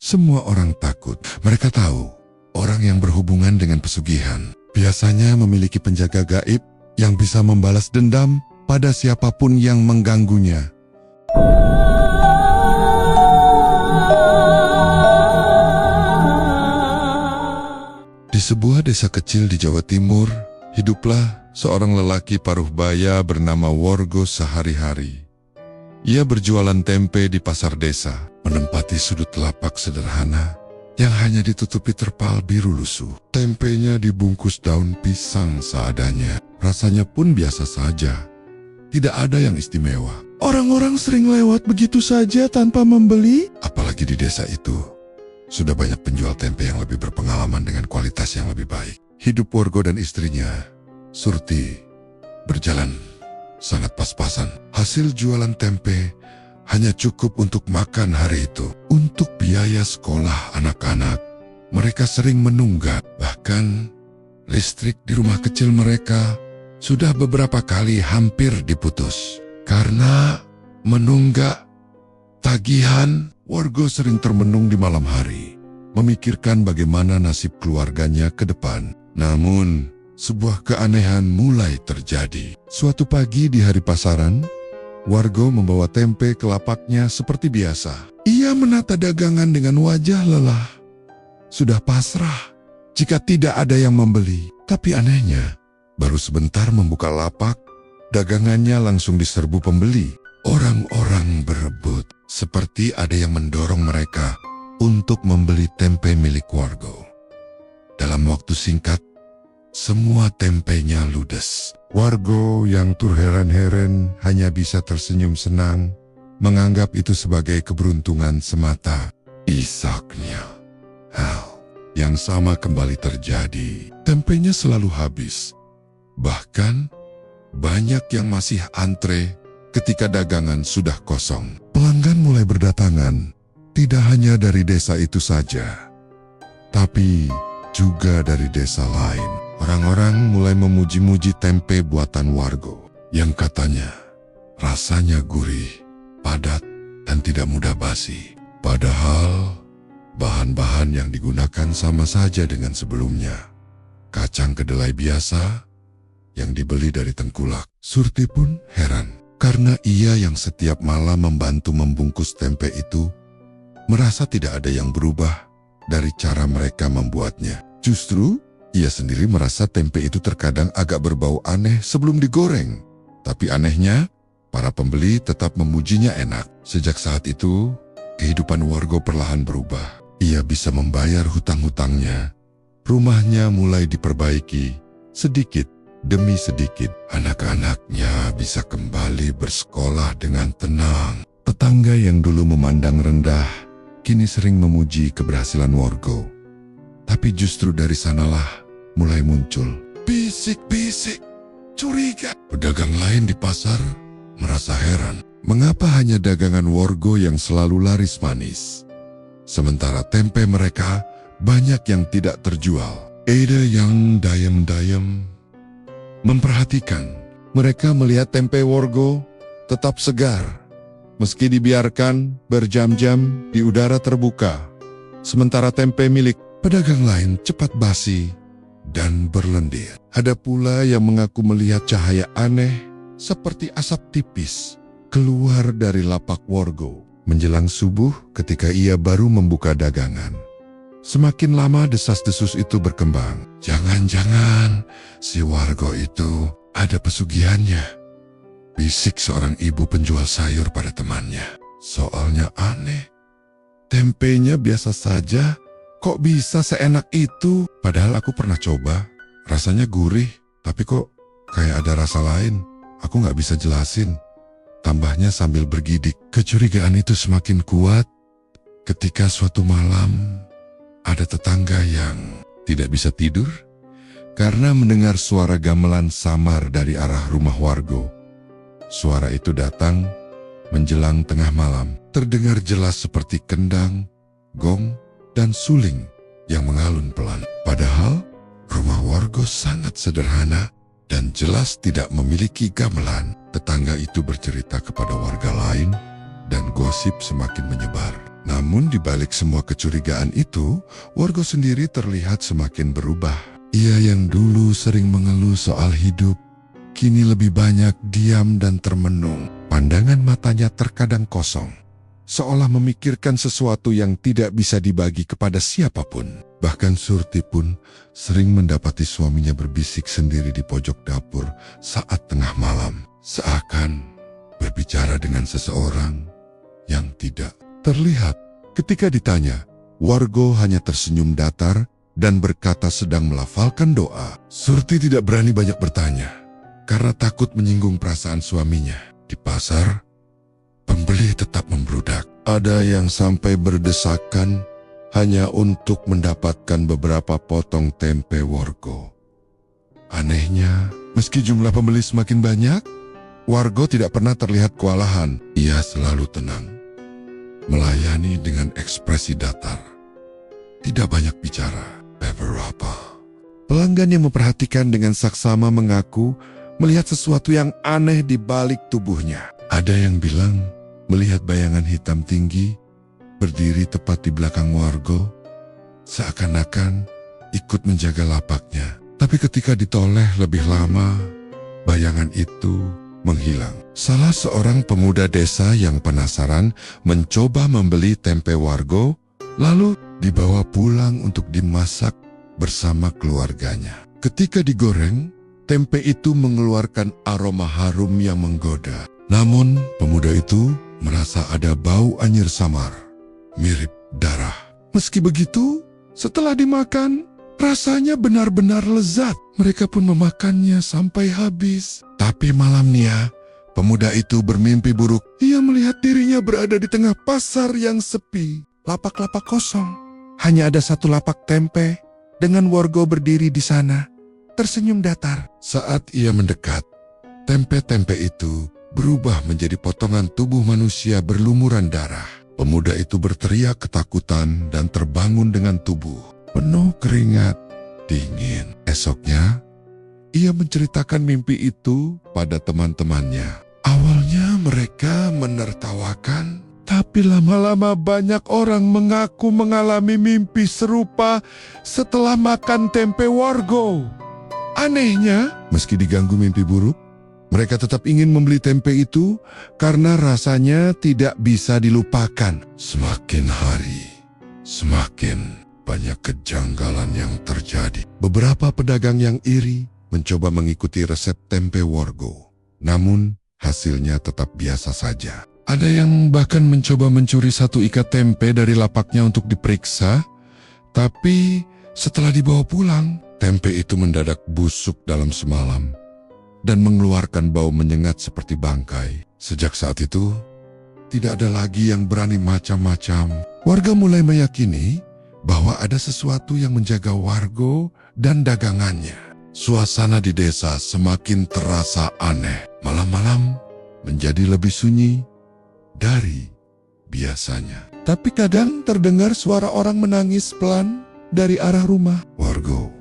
Semua orang takut. Mereka tahu orang yang berhubungan dengan pesugihan biasanya memiliki penjaga gaib yang bisa membalas dendam pada siapapun yang mengganggunya. Di sebuah desa kecil di Jawa Timur, hiduplah seorang lelaki paruh baya bernama Wargo sehari-hari. Ia berjualan tempe di pasar desa, menempati sudut lapak sederhana yang hanya ditutupi terpal biru lusuh. Tempenya dibungkus daun pisang seadanya, rasanya pun biasa saja. Tidak ada yang istimewa. Orang-orang sering lewat begitu saja tanpa membeli, apalagi di desa itu. Sudah banyak penjual tempe yang lebih berpengalaman dengan kualitas yang lebih baik. Hidup Wargo dan istrinya, Surti, berjalan sangat pas-pasan. Hasil jualan tempe hanya cukup untuk makan hari itu. Untuk biaya sekolah anak-anak, mereka sering menunggak. Bahkan listrik di rumah kecil mereka sudah beberapa kali hampir diputus. Karena menunggak tagihan, Wargo sering termenung di malam hari, memikirkan bagaimana nasib keluarganya ke depan. Namun, sebuah keanehan mulai terjadi. Suatu pagi di hari pasaran, Wargo membawa tempe ke lapaknya seperti biasa. Ia menata dagangan dengan wajah lelah. Sudah pasrah jika tidak ada yang membeli. Tapi anehnya, baru sebentar membuka lapak, dagangannya langsung diserbu pembeli. Orang-orang berebut, seperti ada yang mendorong mereka untuk membeli tempe milik Wargo. Dalam waktu singkat, semua tempenya ludes. Wargo yang terheran-heran hanya bisa tersenyum senang, menganggap itu sebagai keberuntungan semata. Isaknya, hal yang sama kembali terjadi. Tempenya selalu habis. Bahkan, banyak yang masih antre ketika dagangan sudah kosong. Pelanggan mulai berdatangan, tidak hanya dari desa itu saja, tapi juga dari desa lain. Orang-orang mulai memuji-muji tempe buatan Wargo, yang katanya rasanya gurih, padat, dan tidak mudah basi. Padahal, bahan-bahan yang digunakan sama saja dengan sebelumnya. Kacang kedelai biasa yang dibeli dari Tengkulak. Surti pun heran, karena ia yang setiap malam membantu membungkus tempe itu, merasa tidak ada yang berubah dari cara mereka membuatnya. Justru, ia sendiri merasa tempe itu terkadang agak berbau aneh sebelum digoreng. Tapi anehnya, para pembeli tetap memujinya enak. Sejak saat itu, kehidupan Wargo perlahan berubah. Ia bisa membayar hutang-hutangnya. Rumahnya mulai diperbaiki, sedikit demi sedikit. Anak-anaknya bisa kembali bersekolah dengan tenang. Tetangga yang dulu memandang rendah, kini sering memuji keberhasilan Wargo. Tapi justru dari sanalah mulai muncul bisik-bisik curiga. Pedagang lain di pasar merasa heran, mengapa hanya dagangan Wargo yang selalu laris manis, sementara tempe mereka banyak yang tidak terjual. Ada yang dayem-dayem memperhatikan. Mereka melihat tempe Wargo tetap segar, meski dibiarkan berjam-jam di udara terbuka. Sementara tempe milik pedagang lain cepat basi dan berlendir. Ada pula yang mengaku melihat cahaya aneh seperti asap tipis keluar dari lapak Wargo menjelang subuh ketika ia baru membuka dagangan. Semakin lama desas-desus itu berkembang. Jangan-jangan si Wargo itu ada pesugihannya, bisik seorang ibu penjual sayur pada temannya. Soalnya aneh, tempenya biasa saja, kok bisa seenak itu? Padahal aku pernah coba, rasanya gurih, tapi kok kayak ada rasa lain. Aku gak bisa jelasin, tambahnya sambil bergidik. Kecurigaan itu semakin kuat ketika suatu malam ada tetangga yang tidak bisa tidur karena mendengar suara gamelan samar dari arah rumah Wargo. Suara itu datang menjelang tengah malam, terdengar jelas seperti kendang, gong, dan suling yang mengalun pelan. Padahal rumah Wargo sangat sederhana dan jelas tidak memiliki gamelan. Tetangga itu bercerita kepada warga lain dan gosip semakin menyebar. Namun di balik semua kecurigaan itu, Wargo sendiri terlihat semakin berubah. Ia yang dulu sering mengeluh soal hidup, kini lebih banyak diam dan termenung. Pandangan matanya terkadang kosong, seolah memikirkan sesuatu yang tidak bisa dibagi kepada siapapun. Bahkan Surti pun sering mendapati suaminya berbisik sendiri di pojok dapur saat tengah malam, seakan berbicara dengan seseorang yang tidak terlihat. Ketika ditanya, Wargo hanya tersenyum datar dan berkata sedang melafalkan doa. Surti tidak berani banyak bertanya, karena takut menyinggung perasaan suaminya. Di pasar, pembeli tetap membludak. Ada yang sampai berdesakan hanya untuk mendapatkan beberapa potong tempe Wargo. Anehnya, meski jumlah pembeli semakin banyak, Wargo tidak pernah terlihat kewalahan. Ia selalu tenang, melayani dengan ekspresi datar. Tidak banyak bicara. Beberapa pelanggan yang memperhatikan dengan saksama mengaku melihat sesuatu yang aneh di balik tubuhnya. Ada yang bilang melihat bayangan hitam tinggi berdiri tepat di belakang Wargo, seakan-akan ikut menjaga lapaknya. Tapi ketika ditoleh lebih lama, bayangan itu menghilang. Salah seorang pemuda desa yang penasaran mencoba membeli tempe Wargo, lalu dibawa pulang untuk dimasak bersama keluarganya. Ketika digoreng, tempe itu mengeluarkan aroma harum yang menggoda. Namun, pemuda itu merasa ada bau anyir samar, mirip darah. Meski begitu, setelah dimakan, rasanya benar-benar lezat. Mereka pun memakannya sampai habis. Tapi malamnya, pemuda itu bermimpi buruk. Ia melihat dirinya berada di tengah pasar yang sepi. Lapak-lapak kosong. Hanya ada satu lapak tempe dengan Wargo berdiri di sana, tersenyum datar. Saat ia mendekat, tempe-tempe itu berubah menjadi potongan tubuh manusia berlumuran darah. Pemuda itu berteriak ketakutan dan terbangun dengan tubuh penuh keringat dingin. Esoknya, ia menceritakan mimpi itu pada teman-temannya. Awalnya mereka menertawakan, tapi lama-lama banyak orang mengaku mengalami mimpi serupa setelah makan tempe Wargo. Anehnya, meski diganggu mimpi buruk, mereka tetap ingin membeli tempe itu karena rasanya tidak bisa dilupakan. Semakin hari, semakin banyak kejanggalan yang terjadi. Beberapa pedagang yang iri mencoba mengikuti resep tempe Wargo. Namun, hasilnya tetap biasa saja. Ada yang bahkan mencoba mencuri satu ikat tempe dari lapaknya untuk diperiksa, tapi setelah dibawa pulang, tempe itu mendadak busuk dalam semalam dan mengeluarkan bau menyengat seperti bangkai. Sejak saat itu, tidak ada lagi yang berani macam-macam. Warga mulai meyakini bahwa ada sesuatu yang menjaga Wargo dan dagangannya. Suasana di desa semakin terasa aneh. Malam-malam menjadi lebih sunyi dari biasanya. Tapi kadang terdengar suara orang menangis pelan dari arah rumah Wargo.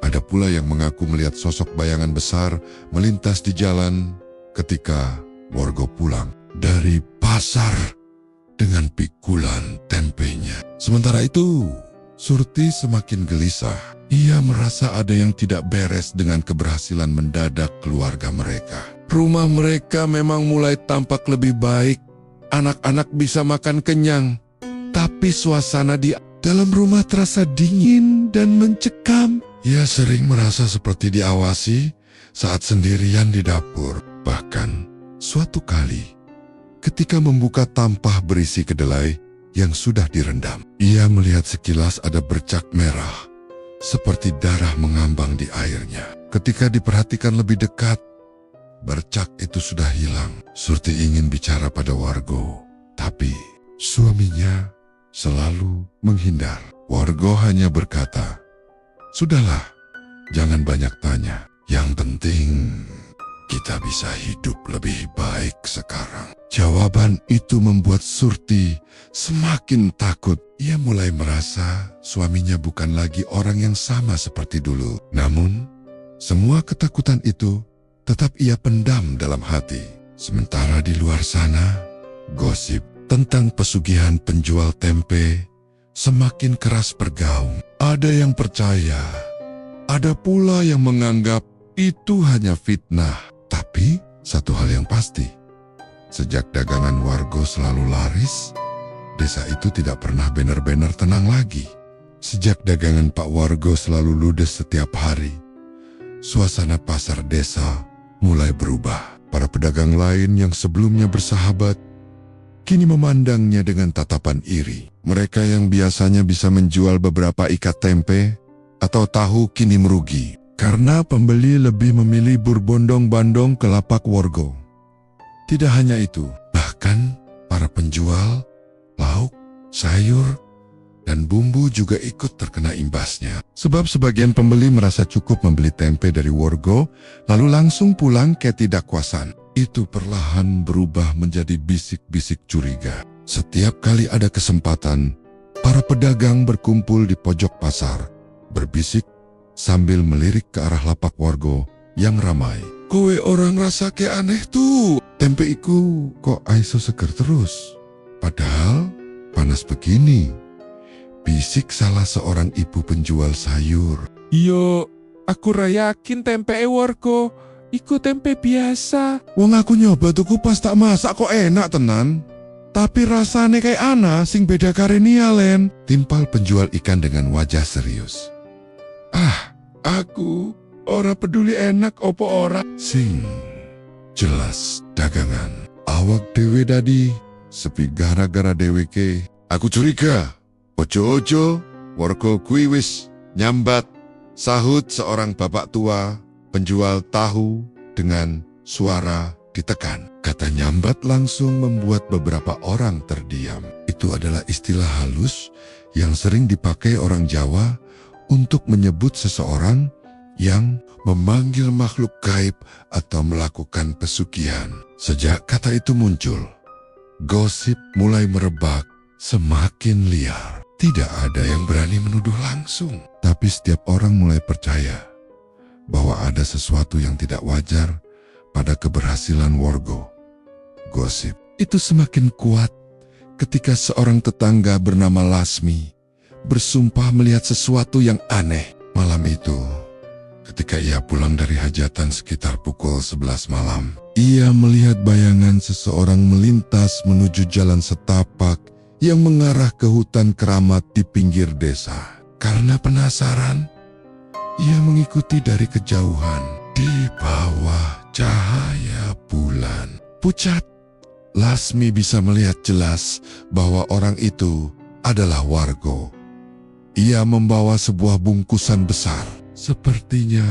Ada pula yang mengaku melihat sosok bayangan besar melintas di jalan ketika Wargo pulang dari pasar dengan pikulan tempenya. Sementara itu, Surti semakin gelisah. Ia merasa ada yang tidak beres dengan keberhasilan mendadak keluarga mereka. Rumah mereka memang mulai tampak lebih baik. Anak-anak bisa makan kenyang. Tapi suasana di dalam rumah terasa dingin dan mencekam. Ia sering merasa seperti diawasi saat sendirian di dapur. Bahkan, suatu kali, ketika membuka tampah berisi kedelai yang sudah direndam, ia melihat sekilas ada bercak merah, seperti darah mengambang di airnya. Ketika diperhatikan lebih dekat, bercak itu sudah hilang. Surti ingin bicara pada Wargo, tapi suaminya selalu menghindar. Wargo hanya berkata, "Sudahlah, jangan banyak tanya. Yang penting kita bisa hidup lebih baik sekarang." Jawaban itu membuat Surti semakin takut. Ia mulai merasa suaminya bukan lagi orang yang sama seperti dulu. Namun, semua ketakutan itu tetap ia pendam dalam hati. Sementara di luar sana, gosip tentang pesugihan penjual tempe semakin keras bergaung. Ada yang percaya, ada pula yang menganggap itu hanya fitnah. Tapi satu hal yang pasti, sejak dagangan warga selalu laris, desa itu tidak pernah benar-benar tenang lagi. Sejak dagangan Pak Wargo selalu ludes setiap hari, suasana pasar desa mulai berubah. Para pedagang lain yang sebelumnya bersahabat, kini memandangnya dengan tatapan iri. Mereka yang biasanya bisa menjual beberapa ikat tempe atau tahu kini merugi, karena pembeli lebih memilih berbondong-bandong ke lapak Wargo. Tidak hanya itu, bahkan para penjual lauk, sayur, dan bumbu juga ikut terkena imbasnya. Sebab sebagian pembeli merasa cukup membeli tempe dari Wargo, lalu langsung pulang ketidakpuasan. Itu perlahan berubah menjadi bisik-bisik curiga. Setiap kali ada kesempatan, para pedagang berkumpul di pojok pasar, berbisik sambil melirik ke arah lapak Wargo yang ramai. Kowe orang rasa ke aneh tuh, tempe iku kok aiso seger terus. Padahal panas begini. Bisik salah seorang ibu penjual sayur. Yo, aku yakin tempe Wargo iku tempe biasa. Wong aku nyoba tuku pas tak masak kok enak tenan. Tapi rasane kayak ana sing beda karenia len. Timpal penjual ikan dengan wajah serius. Aku ora peduli enak opo ora. Sing jelas dagangan. Awak dewe dadi sepi gara-gara deweke. Aku curiga. Ojo-ojo, Wargo kui wis nyambat, sahut seorang bapak tua, penjual tahu dengan suara ditekan. Kata nyambat langsung membuat beberapa orang terdiam. Itu adalah istilah halus yang sering dipakai orang Jawa untuk menyebut seseorang yang memanggil makhluk gaib atau melakukan pesugihan. Sejak kata itu muncul, gosip mulai merebak semakin liar. Tidak ada yang berani menuduh langsung, tapi setiap orang mulai percaya bahwa ada sesuatu yang tidak wajar pada keberhasilan Wargo. Gosip itu semakin kuat ketika seorang tetangga bernama Lasmi bersumpah melihat sesuatu yang aneh. Malam itu, ketika ia pulang dari hajatan sekitar pukul 11 malam, ia melihat bayangan seseorang melintas menuju jalan setapak yang mengarah ke hutan keramat di pinggir desa. Karena penasaran, ia mengikuti dari kejauhan. Di bawah cahaya bulan pucat, Lasmi bisa melihat jelas bahwa orang itu adalah Wargo. Ia membawa sebuah bungkusan besar, sepertinya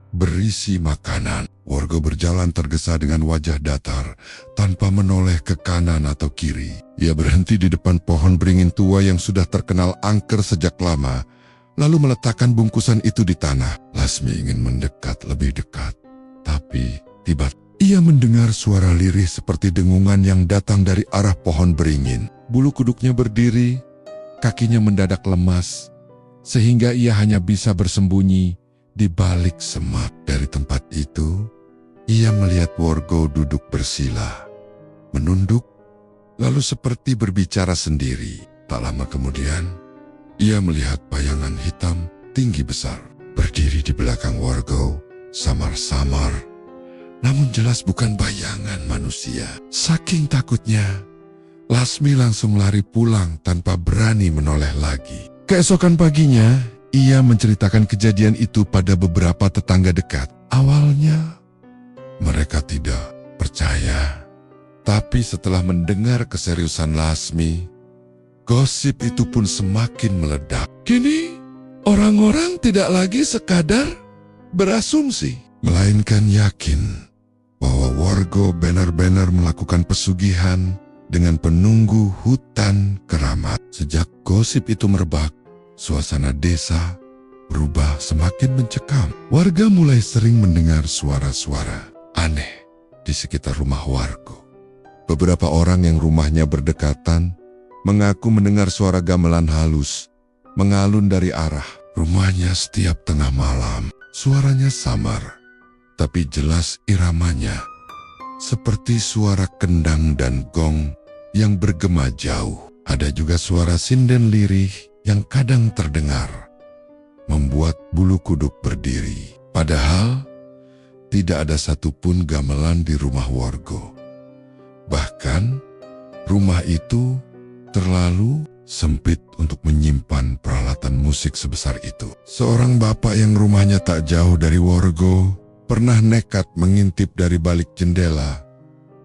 berisi makanan. Wargo berjalan tergesa dengan wajah datar, tanpa menoleh ke kanan atau kiri. Ia berhenti di depan pohon beringin tua yang sudah terkenal angker sejak lama, lalu meletakkan bungkusan itu di tanah. Lasmi ingin mendekat lebih dekat, tapi tiba-tiba ia mendengar suara lirih seperti dengungan yang datang dari arah pohon beringin. Bulu kuduknya berdiri, kakinya mendadak lemas, sehingga ia hanya bisa bersembunyi di balik semak. Dari tempat itu, ia melihat Wargo duduk bersila, menunduk, lalu seperti berbicara sendiri. Tak lama kemudian, ia melihat bayangan hitam tinggi besar, berdiri di belakang Wargo, samar-samar, namun jelas bukan bayangan manusia. Saking takutnya, Lasmi langsung lari pulang tanpa berani menoleh lagi. Keesokan paginya, ia menceritakan kejadian itu pada beberapa tetangga dekat. Awalnya, mereka tidak percaya. Tapi setelah mendengar keseriusan Lasmi, gosip itu pun semakin meledak. Kini, orang-orang tidak lagi sekadar berasumsi, melainkan yakin bahwa Wargo benar-benar melakukan pesugihan dengan penunggu hutan keramat. Sejak gosip itu merebak, suasana desa berubah semakin mencekam. Warga mulai sering mendengar suara-suara aneh di sekitar rumah Wargo. Beberapa orang yang rumahnya berdekatan mengaku mendengar suara gamelan halus mengalun dari arah rumahnya setiap tengah malam. Suaranya samar, tapi jelas iramanya seperti suara kendang dan gong yang bergema jauh. Ada juga suara sinden lirih yang kadang terdengar, membuat bulu kuduk berdiri. Padahal, tidak ada satupun gamelan di rumah Wargo. Bahkan, rumah itu terlalu sempit untuk menyimpan peralatan musik sebesar itu. Seorang bapak yang rumahnya tak jauh dari Wargo pernah nekat mengintip dari balik jendela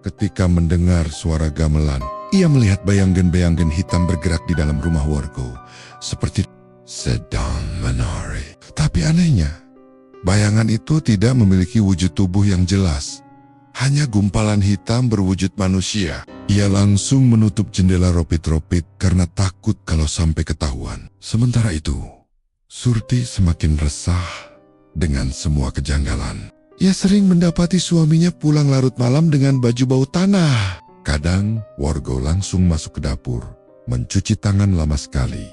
ketika mendengar suara gamelan. Ia melihat bayangan-bayangan hitam bergerak di dalam rumah Wargo, seperti sedang menari. Tapi anehnya, bayangan itu tidak memiliki wujud tubuh yang jelas, hanya gumpalan hitam berwujud manusia. Ia langsung menutup jendela ropit-ropit karena takut kalau sampai ketahuan. Sementara itu, Surti semakin resah dengan semua kejanggalan. Ia sering mendapati suaminya pulang larut malam dengan baju bau tanah. Kadang, Wargo langsung masuk ke dapur, mencuci tangan lama sekali,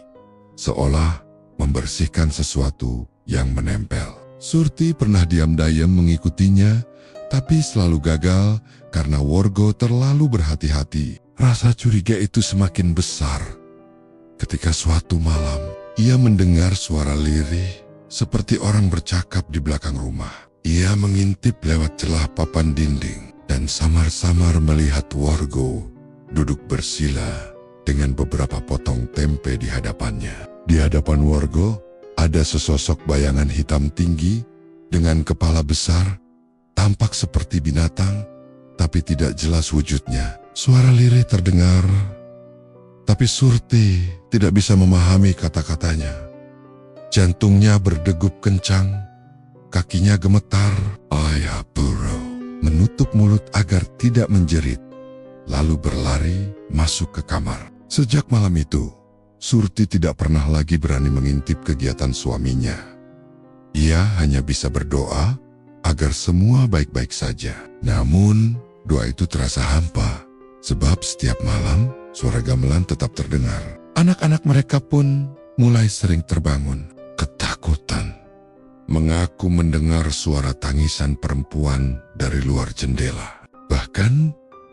seolah membersihkan sesuatu yang menempel. Surti pernah diam-diam mengikutinya, tapi selalu gagal karena Wargo terlalu berhati-hati. Rasa curiga itu semakin besar ketika suatu malam ia mendengar suara lirih seperti orang bercakap di belakang rumah. Ia mengintip lewat celah papan dinding dan samar-samar melihat Wargo duduk bersila dengan beberapa potong tempe di hadapannya. Di hadapan Wargo ada sesosok bayangan hitam tinggi dengan kepala besar, tampak seperti binatang, tapi tidak jelas wujudnya. Suara lirih terdengar, tapi Surti tidak bisa memahami kata-katanya. Jantungnya berdegup kencang, kakinya gemetar. Ayah Buro menutup mulut agar tidak menjerit, lalu berlari masuk ke kamar. Sejak malam itu, Surti tidak pernah lagi berani mengintip kegiatan suaminya. Ia hanya bisa berdoa agar semua baik-baik saja. Namun, doa itu terasa hampa, sebab setiap malam suara gamelan tetap terdengar. Anak-anak mereka pun mulai sering terbangun, ketakutan, mengaku mendengar suara tangisan perempuan dari luar jendela. Bahkan,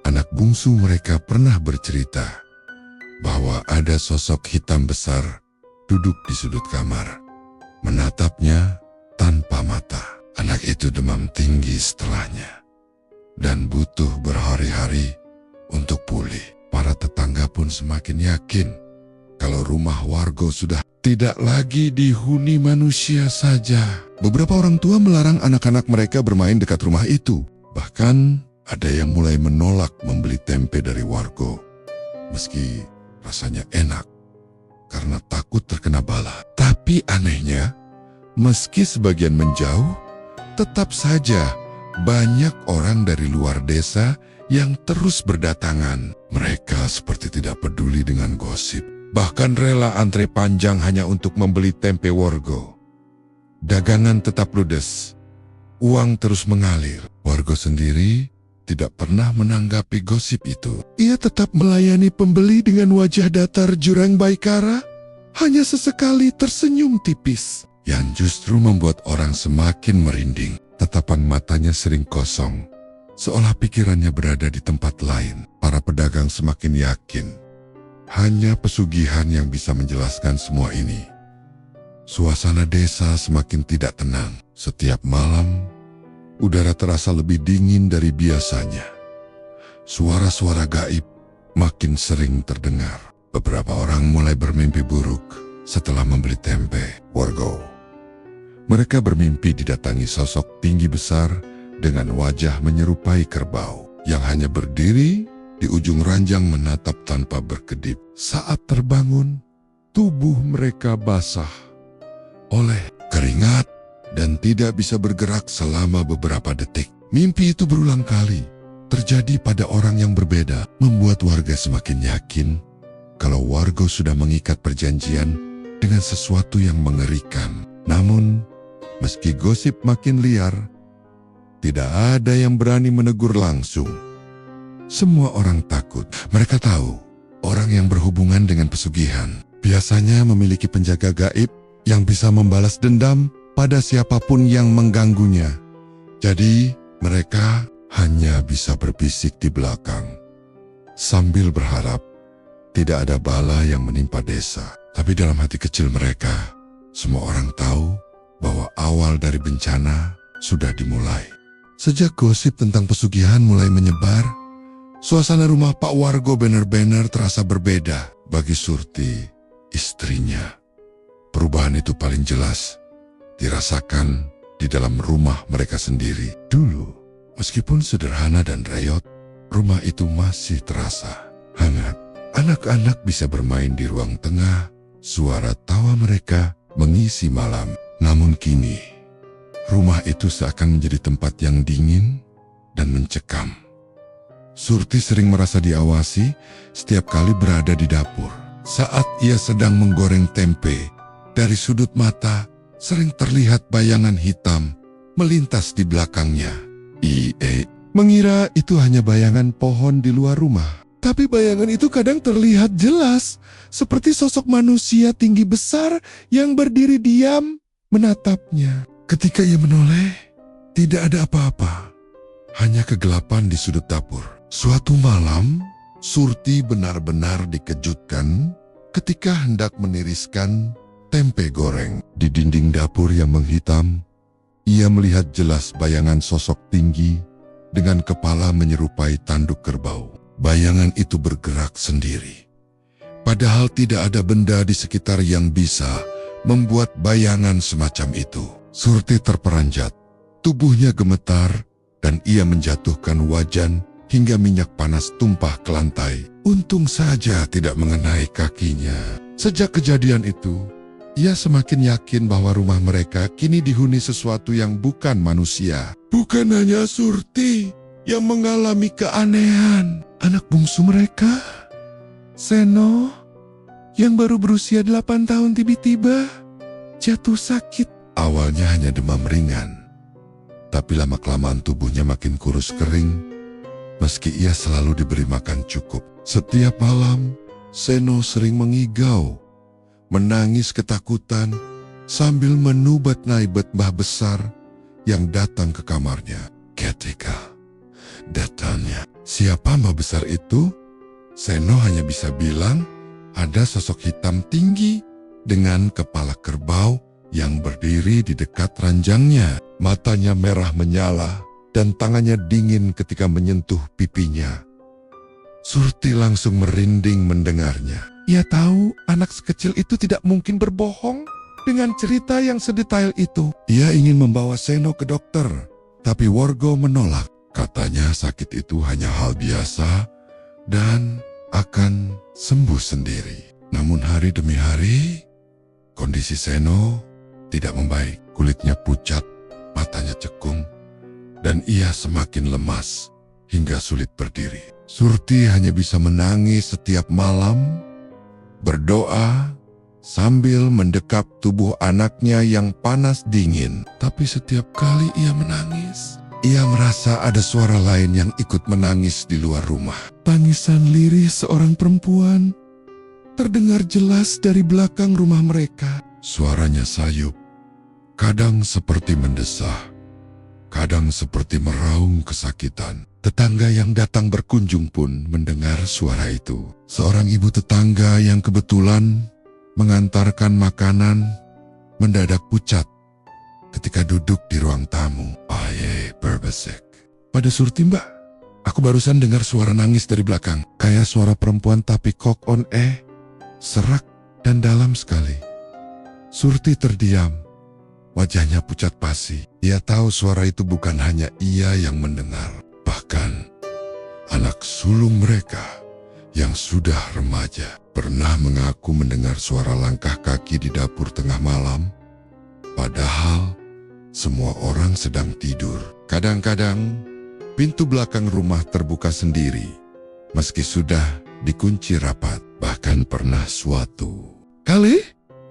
anak bungsu mereka pernah bercerita bahwa ada sosok hitam besar duduk di sudut kamar, menatapnya tanpa mata. Anak itu demam tinggi setelahnya dan butuh berhari-hari untuk pulih. Para tetangga pun semakin yakin kalau rumah Wargo sudah tidak lagi dihuni manusia saja. Beberapa orang tua melarang anak-anak mereka bermain dekat rumah itu. Bahkan ada yang mulai menolak membeli tempe dari Wargo, meski rasanya enak karena takut terkena bala. Tapi anehnya, meski sebagian menjauh, tetap saja banyak orang dari luar desa yang terus berdatangan. Mereka seperti tidak peduli dengan gosip, bahkan rela antre panjang hanya untuk membeli tempe Wargo. Dagangan tetap ludes, uang terus mengalir. Wargo sendiri tidak pernah menanggapi gosip itu. Ia tetap melayani pembeli dengan wajah datar jurang Baikara, hanya sesekali tersenyum tipis, yang justru membuat orang semakin merinding. Tatapan matanya sering kosong, seolah pikirannya berada di tempat lain. Para pedagang semakin yakin hanya pesugihan yang bisa menjelaskan semua ini. Suasana desa semakin tidak tenang. Setiap malam, udara terasa lebih dingin dari biasanya. Suara-suara gaib makin sering terdengar. Beberapa orang mulai bermimpi buruk setelah membeli tempe Wargo. Mereka bermimpi didatangi sosok tinggi besar dengan wajah menyerupai kerbau yang hanya berdiri di ujung ranjang menatap tanpa berkedip. Saat terbangun, tubuh mereka basah oleh keringat dan tidak bisa bergerak selama beberapa detik. Mimpi itu berulang kali terjadi pada orang yang berbeda, membuat warga semakin yakin kalau Wargo sudah mengikat perjanjian dengan sesuatu yang mengerikan. Namun, meski gosip makin liar, tidak ada yang berani menegur langsung. Semua orang takut. Mereka tahu orang yang berhubungan dengan pesugihan biasanya memiliki penjaga gaib yang bisa membalas dendam pada siapapun yang mengganggunya. Jadi, mereka hanya bisa berbisik di belakang, sambil berharap tidak ada bala yang menimpa desa. Tapi dalam hati kecil mereka, semua orang tahu bahwa awal dari bencana sudah dimulai. Sejak gosip tentang pesugihan mulai menyebar, suasana rumah Pak Wargo benar-benar terasa berbeda bagi Surti, istrinya. Perubahan itu paling jelas dirasakan di dalam rumah mereka sendiri. Dulu, meskipun sederhana dan reot, rumah itu masih terasa hangat. Anak-anak bisa bermain di ruang tengah, suara tawa mereka mengisi malam. Namun kini, rumah itu seakan menjadi tempat yang dingin dan mencekam. Surti sering merasa diawasi setiap kali berada di dapur. Saat ia sedang menggoreng tempe, dari sudut mata sering terlihat bayangan hitam melintas di belakangnya. Mengira itu hanya bayangan pohon di luar rumah. Tapi bayangan itu kadang terlihat jelas, seperti sosok manusia tinggi besar yang berdiri diam menatapnya. Ketika ia menoleh, tidak ada apa-apa, hanya kegelapan di sudut dapur. Suatu malam, Surti benar-benar dikejutkan ketika hendak meniriskan tempe goreng. Di dinding dapur yang menghitam, ia melihat jelas bayangan sosok tinggi dengan kepala menyerupai tanduk kerbau. Bayangan itu bergerak sendiri. Padahal tidak ada benda di sekitar yang bisa membuat bayangan semacam itu. Surti terperanjat, tubuhnya gemetar, dan ia menjatuhkan wajan hingga minyak panas tumpah ke lantai. Untung saja tidak mengenai kakinya. Sejak kejadian itu, ia semakin yakin bahwa rumah mereka kini dihuni sesuatu yang bukan manusia. Bukan hanya Surti yang mengalami keanehan. Anak bungsu mereka, Seno, yang baru berusia 8 tahun tiba-tiba jatuh sakit. Awalnya hanya demam ringan, tapi lama-kelamaan tubuhnya makin kurus kering, meski ia selalu diberi makan cukup. Setiap malam, Seno sering mengigau, menangis ketakutan, sambil menubat-naibat mbah besar yang datang ke kamarnya. Ketika datangnya, siapa mbah besar itu? Seno hanya bisa bilang ada sosok hitam tinggi dengan kepala kerbau yang berdiri di dekat ranjangnya. Matanya merah menyala dan tangannya dingin ketika menyentuh pipinya. Surti langsung merinding mendengarnya. Ia tahu anak sekecil itu tidak mungkin berbohong dengan cerita yang sedetail itu. Ia ingin membawa Seno ke dokter, tapi Wargo menolak. Katanya sakit itu hanya hal biasa dan akan sembuh sendiri. Namun hari demi hari, kondisi Seno tidak membaik. Kulitnya pucat, matanya cekung, dan ia semakin lemas hingga sulit berdiri. Surti hanya bisa menangis setiap malam, berdoa, sambil mendekap tubuh anaknya yang panas dingin. Tapi setiap kali ia menangis, ia merasa ada suara lain yang ikut menangis di luar rumah. Tangisan lirih seorang perempuan terdengar jelas dari belakang rumah mereka. Suaranya sayup, kadang seperti mendesah, kadang seperti meraung kesakitan. Tetangga yang datang berkunjung pun mendengar suara itu. Seorang ibu tetangga yang kebetulan mengantarkan makanan mendadak pucat ketika duduk di ruang tamu. Berbesek. Pada Surti, Mbak, aku barusan dengar suara nangis dari belakang. Kayak suara perempuan tapi kok on serak dan dalam sekali. Surti terdiam. Wajahnya pucat pasi. Ia tahu suara itu bukan hanya ia yang mendengar. Bahkan anak sulung mereka yang sudah remaja pernah mengaku mendengar suara langkah kaki di dapur tengah malam. Padahal semua orang sedang tidur. Kadang-kadang pintu belakang rumah terbuka sendiri, meski sudah dikunci rapat. Bahkan pernah suatu kali,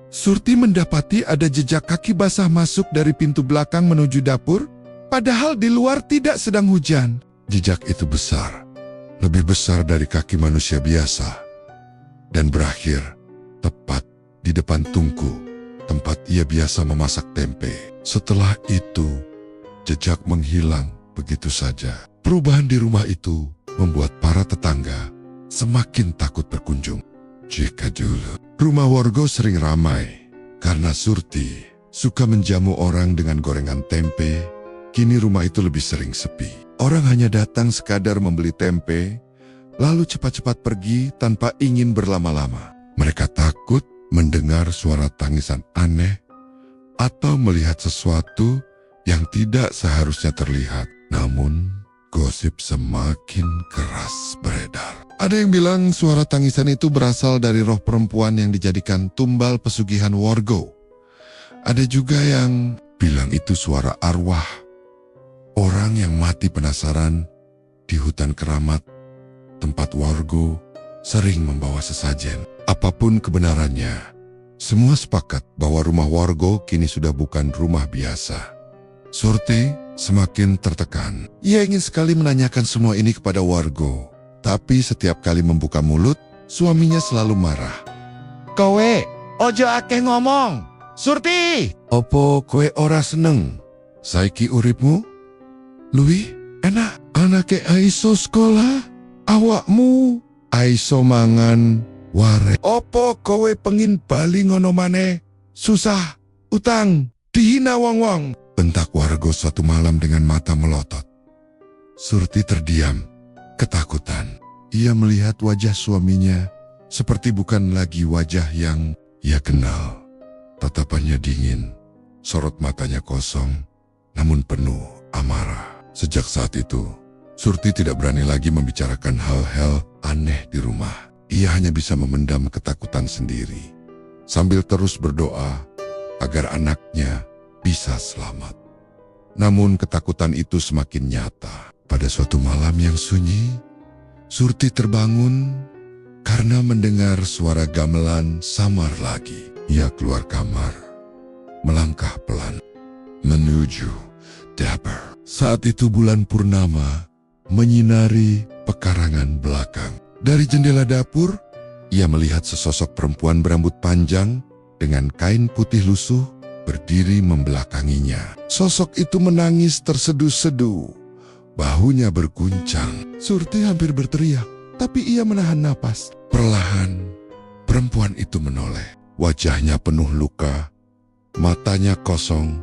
Surti mendapati ada jejak kaki basah masuk dari pintu belakang menuju dapur, padahal di luar tidak sedang hujan. Jejak itu besar, lebih besar dari kaki manusia biasa, dan berakhir tepat di depan tungku, tempat ia biasa memasak tempe. Setelah itu, jejak menghilang begitu saja. Perubahan di rumah itu membuat para tetangga semakin takut berkunjung. Jika dulu rumah Wargo sering ramai karena Surti suka menjamu orang dengan gorengan tempe, kini rumah itu lebih sering sepi. Orang hanya datang sekadar membeli tempe, lalu cepat-cepat pergi tanpa ingin berlama-lama. Mereka takut mendengar suara tangisan aneh atau melihat sesuatu yang tidak seharusnya terlihat. Namun, gosip semakin keras beredar. Ada yang bilang suara tangisan itu berasal dari roh perempuan yang dijadikan tumbal pesugihan Wargo. Ada juga yang bilang itu suara arwah orang yang mati penasaran di hutan keramat, tempat Wargo sering membawa sesajen. Apapun kebenarannya, semua sepakat bahwa rumah Wargo kini sudah bukan rumah biasa. Surti semakin tertekan. Ia ingin sekali menanyakan semua ini kepada Wargo, tapi setiap kali membuka mulut, suaminya selalu marah. Kowe, ojo akeh ngomong. Surti! Opo kowe ora seneng? Saiki uripmu? Luwih enak anake aiso sekolah, awakmu aiso mangan ware. Opo kowe pengin bali ngono maneh? Susah, utang, dihina wong-wong. Bentak Wargo suatu malam dengan mata melotot. Surti terdiam, ketakutan. Ia melihat wajah suaminya seperti bukan lagi wajah yang ia kenal. Tatapannya dingin, sorot matanya kosong, namun penuh amarah. Sejak saat itu, Surti tidak berani lagi membicarakan hal-hal aneh di rumah. Ia hanya bisa memendam ketakutan sendiri, sambil terus berdoa agar anaknya bisa selamat. Namun ketakutan itu semakin nyata. Pada suatu malam yang sunyi, Surti terbangun karena mendengar suara gamelan samar lagi. Ia keluar kamar, melangkah pelan, menuju dapur. Saat itu bulan purnama menyinari pekarangan belakang. Dari jendela dapur, ia melihat sesosok perempuan berambut panjang dengan kain putih lusuh berdiri membelakanginya. Sosok itu menangis terseduh-seduh, bahunya berguncang. Surti hampir berteriak, tapi ia menahan napas. Perlahan, perempuan itu menoleh. Wajahnya penuh luka, matanya kosong,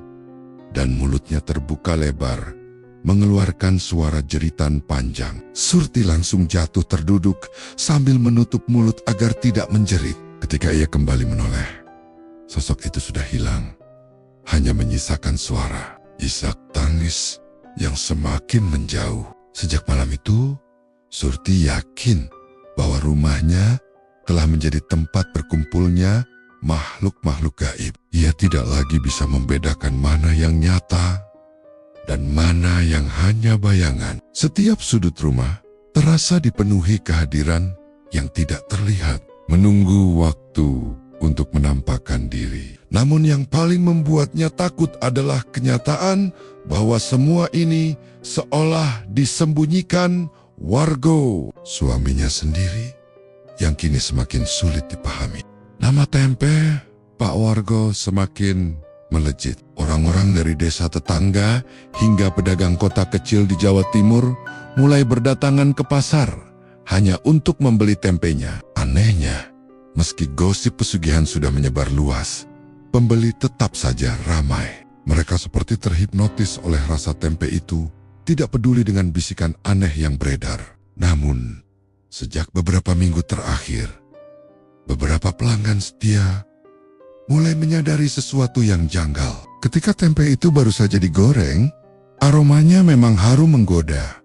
dan mulutnya terbuka lebar, mengeluarkan suara jeritan panjang. Surti langsung jatuh terduduk sambil menutup mulut agar tidak menjerit. Ketika ia kembali menoleh, sosok itu sudah hilang. Hanya menyisakan suara isak tangis yang semakin menjauh. Sejak malam itu, Surti yakin bahwa rumahnya telah menjadi tempat berkumpulnya makhluk-makhluk gaib. Ia tidak lagi bisa membedakan mana yang nyata dan mana yang hanya bayangan. Setiap sudut rumah terasa dipenuhi kehadiran yang tidak terlihat, menunggu waktu untuk menampakkan diri. Namun yang paling membuatnya takut adalah kenyataan bahwa semua ini seolah disembunyikan Wargo, suaminya sendiri, yang kini semakin sulit dipahami. Nama tempe Pak Wargo semakin melejit. Orang-orang dari desa tetangga hingga pedagang kota kecil di Jawa Timur mulai berdatangan ke pasar hanya untuk membeli tempenya. Anehnya, meski gosip pesugihan sudah menyebar luas, pembeli tetap saja ramai. Mereka seperti terhipnotis oleh rasa tempe itu, tidak peduli dengan bisikan aneh yang beredar. Namun, sejak beberapa minggu terakhir, beberapa pelanggan setia mulai menyadari sesuatu yang janggal. Ketika tempe itu baru saja digoreng, aromanya memang harum menggoda.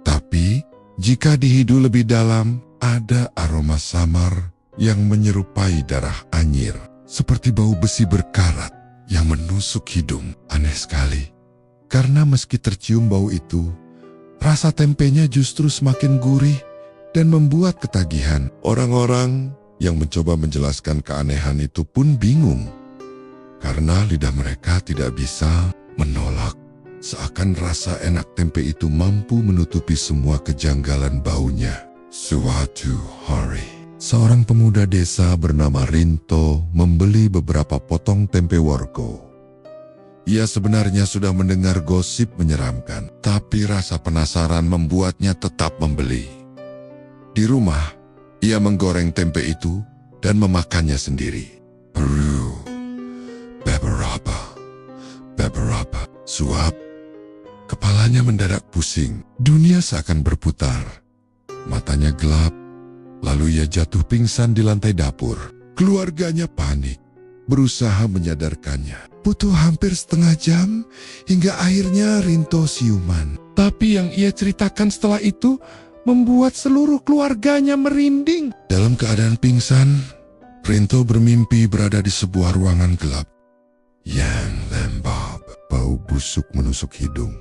Tapi, jika dihidu lebih dalam, ada aroma samar yang menyerupai darah anyir, seperti bau besi berkarat yang menusuk hidung. Aneh sekali, karena meski tercium bau itu, rasa tempenya justru semakin gurih dan membuat ketagihan. Orang-orang yang mencoba menjelaskan keanehan itu pun bingung, karena lidah mereka tidak bisa menolak. Seakan rasa enak tempe itu mampu menutupi semua kejanggalan baunya. Suatu hari, seorang pemuda desa bernama Rinto membeli beberapa potong tempe Wargo. Ia sebenarnya sudah mendengar gosip menyeramkan, tapi rasa penasaran membuatnya tetap membeli. Di rumah, ia menggoreng tempe itu dan memakannya sendiri. Beberapa suap. Kepalanya mendadak pusing. Dunia seakan berputar. Matanya gelap. Lalu ia jatuh pingsan di lantai dapur. Keluarganya panik, berusaha menyadarkannya. Butuh hampir setengah jam hingga akhirnya Rinto siuman. Tapi yang ia ceritakan setelah itu membuat seluruh keluarganya merinding. Dalam keadaan pingsan, Rinto bermimpi berada di sebuah ruangan gelap yang lembab. Bau busuk menusuk hidung,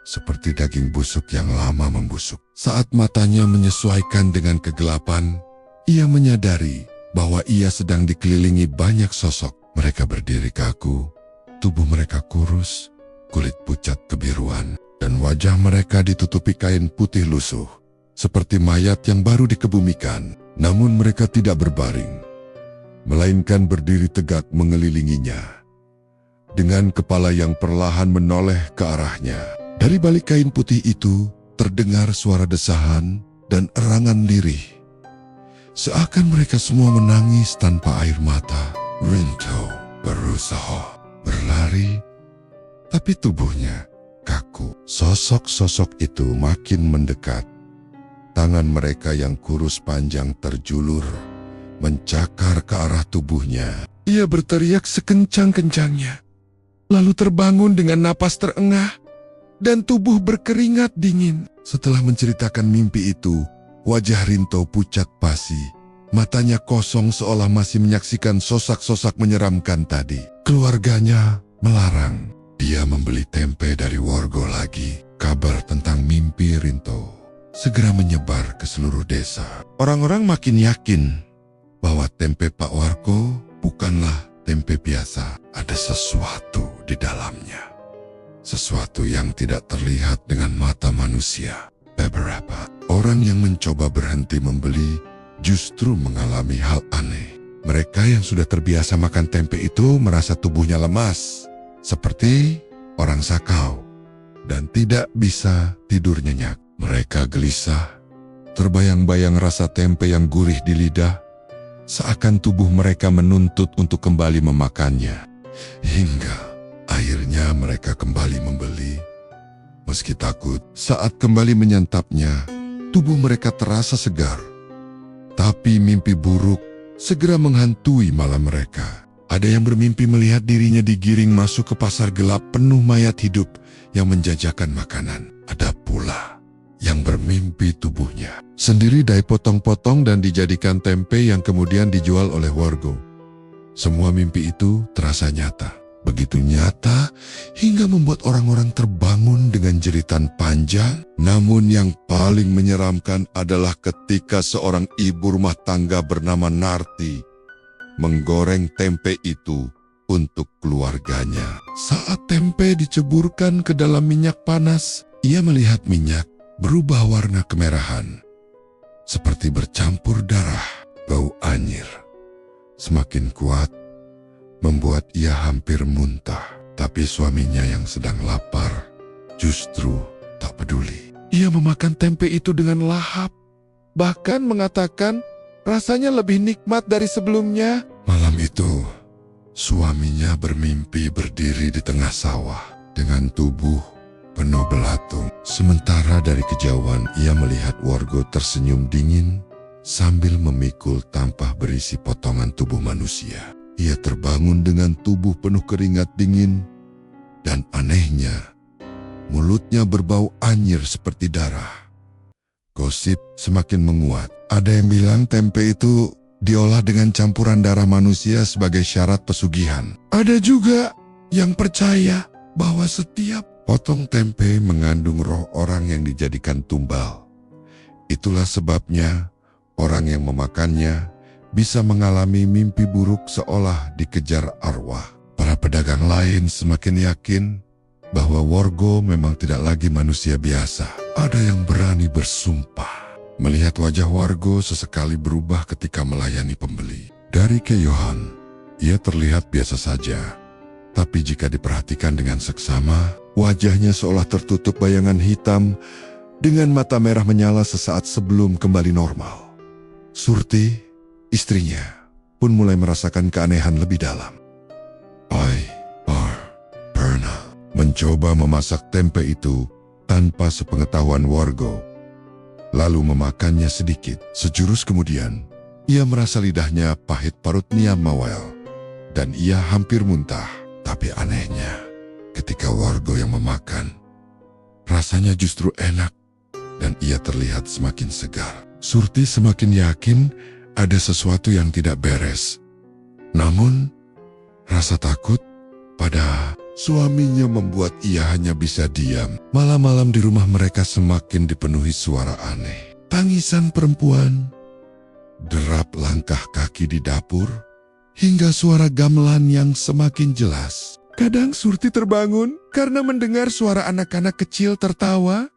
seperti daging busuk yang lama membusuk. Saat matanya menyesuaikan dengan kegelapan, ia menyadari bahwa ia sedang dikelilingi banyak sosok. Mereka berdiri kaku, tubuh mereka kurus, kulit pucat kebiruan, dan wajah mereka ditutupi kain putih lusuh, seperti mayat yang baru dikebumikan. Namun mereka tidak berbaring, melainkan berdiri tegak mengelilinginya, dengan kepala yang perlahan menoleh ke arahnya. Dari balik kain putih itu, terdengar suara desahan dan erangan lirih. Seakan mereka semua menangis tanpa air mata. Rinto berusaha berlari, tapi tubuhnya kaku. Sosok-sosok itu makin mendekat. Tangan mereka yang kurus panjang terjulur, mencakar ke arah tubuhnya. Ia berteriak sekencang-kencangnya, lalu terbangun dengan napas terengah dan tubuh berkeringat dingin. Setelah menceritakan mimpi itu, wajah Rinto pucat pasi. Matanya kosong seolah masih menyaksikan sosok-sosok menyeramkan tadi. Keluarganya melarang dia membeli tempe dari Worgo lagi. Kabar tentang mimpi Rinto segera menyebar ke seluruh desa. Orang-orang makin yakin bahwa tempe Pak Worgo bukanlah tempe biasa. Ada sesuatu di dalamnya. Sesuatu yang tidak terlihat dengan mata manusia. Beberapa orang yang mencoba berhenti membeli justru mengalami hal aneh. Mereka yang sudah terbiasa makan tempe itu merasa tubuhnya lemas, seperti orang sakau, dan tidak bisa tidur nyenyak. Mereka gelisah, terbayang-bayang rasa tempe yang gurih di lidah, seakan tubuh mereka menuntut untuk kembali memakannya. Hingga akhirnya mereka kembali membeli. Meski takut, saat kembali menyantapnya, tubuh mereka terasa segar. Tapi mimpi buruk segera menghantui malam mereka. Ada yang bermimpi melihat dirinya digiring masuk ke pasar gelap penuh mayat hidup yang menjajakan makanan. Ada pula yang bermimpi tubuhnya sendiri dipotong-potong dan dijadikan tempe yang kemudian dijual oleh Worgo. Semua mimpi itu terasa nyata. Begitu nyata hingga membuat orang-orang terbangun dengan jeritan panjang. Namun yang paling menyeramkan adalah ketika seorang ibu rumah tangga bernama Narti menggoreng tempe itu untuk keluarganya. Saat tempe diceburkan ke dalam minyak panas, ia melihat minyak berubah warna kemerahan, seperti bercampur darah. Bau anyir semakin kuat, membuat ia hampir muntah. Tapi suaminya yang sedang lapar justru tak peduli. Ia memakan tempe itu dengan lahap, Bahkan mengatakan rasanya lebih nikmat dari sebelumnya. Malam itu, suaminya bermimpi berdiri di tengah sawah dengan tubuh penuh belatung. Sementara dari kejauhan ia melihat Worgo tersenyum dingin sambil memikul tampah berisi potongan tubuh manusia. Ia terbangun dengan tubuh penuh keringat dingin dan anehnya, mulutnya berbau anyir seperti darah. Gosip semakin menguat. Ada yang bilang tempe itu diolah dengan campuran darah manusia sebagai syarat pesugihan. Ada juga yang percaya bahwa setiap potong tempe mengandung roh orang yang dijadikan tumbal. Itulah sebabnya orang yang memakannya bisa mengalami mimpi buruk seolah dikejar arwah. Para pedagang lain semakin yakin bahwa Worgo memang tidak lagi manusia biasa. Ada yang berani bersumpah. Melihat wajah Worgo sesekali berubah ketika melayani pembeli. Dari keyohan, ia terlihat biasa saja. Tapi jika diperhatikan dengan seksama, wajahnya seolah tertutup bayangan hitam dengan mata merah menyala sesaat sebelum kembali normal. Surti, istrinya, pun mulai merasakan keanehan lebih dalam. Pernah mencoba memasak tempe itu tanpa sepengetahuan Wargo, lalu memakannya sedikit. Sejurus kemudian, ia merasa lidahnya pahit parut Niam Mawel, dan ia hampir muntah. Tapi anehnya, ketika Wargo yang memakan, rasanya justru enak, dan ia terlihat semakin segar. Surti semakin yakin ada sesuatu yang tidak beres. Namun, rasa takut pada suaminya membuat ia hanya bisa diam. Malam-malam di rumah mereka semakin dipenuhi suara aneh. Tangisan perempuan, derap langkah kaki di dapur, hingga suara gamelan yang semakin jelas. Kadang Surti terbangun karena mendengar suara anak-anak kecil tertawa,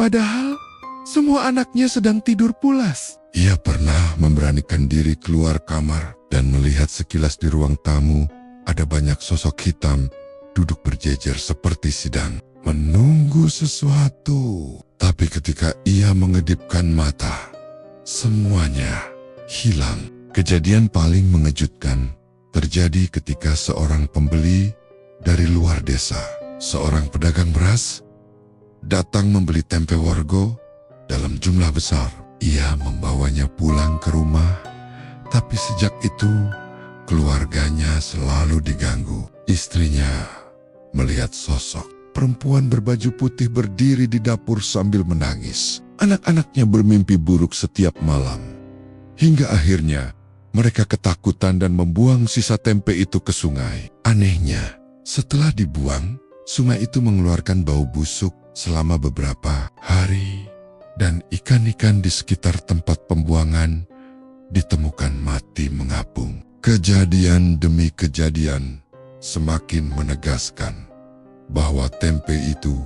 padahal semua anaknya sedang tidur pulas. Ia pernah memberanikan diri keluar kamar dan melihat sekilas di ruang tamu ada banyak sosok hitam duduk berjejer seperti sedang menunggu sesuatu. Tapi ketika ia mengedipkan mata, semuanya hilang. Kejadian paling mengejutkan terjadi ketika seorang pembeli dari luar desa, seorang pedagang beras, datang membeli tempe Wargo dalam jumlah besar. Ia membawanya pulang ke rumah, tapi sejak itu keluarganya selalu diganggu. Istrinya melihat sosok perempuan berbaju putih berdiri di dapur sambil menangis. Anak-anaknya bermimpi buruk setiap malam. Hingga akhirnya mereka ketakutan dan membuang sisa tempe itu ke sungai. Anehnya, setelah dibuang, sungai itu mengeluarkan bau busuk selama beberapa hari. Dan ikan-ikan di sekitar tempat pembuangan ditemukan mati mengapung. Kejadian demi kejadian semakin menegaskan bahwa tempe itu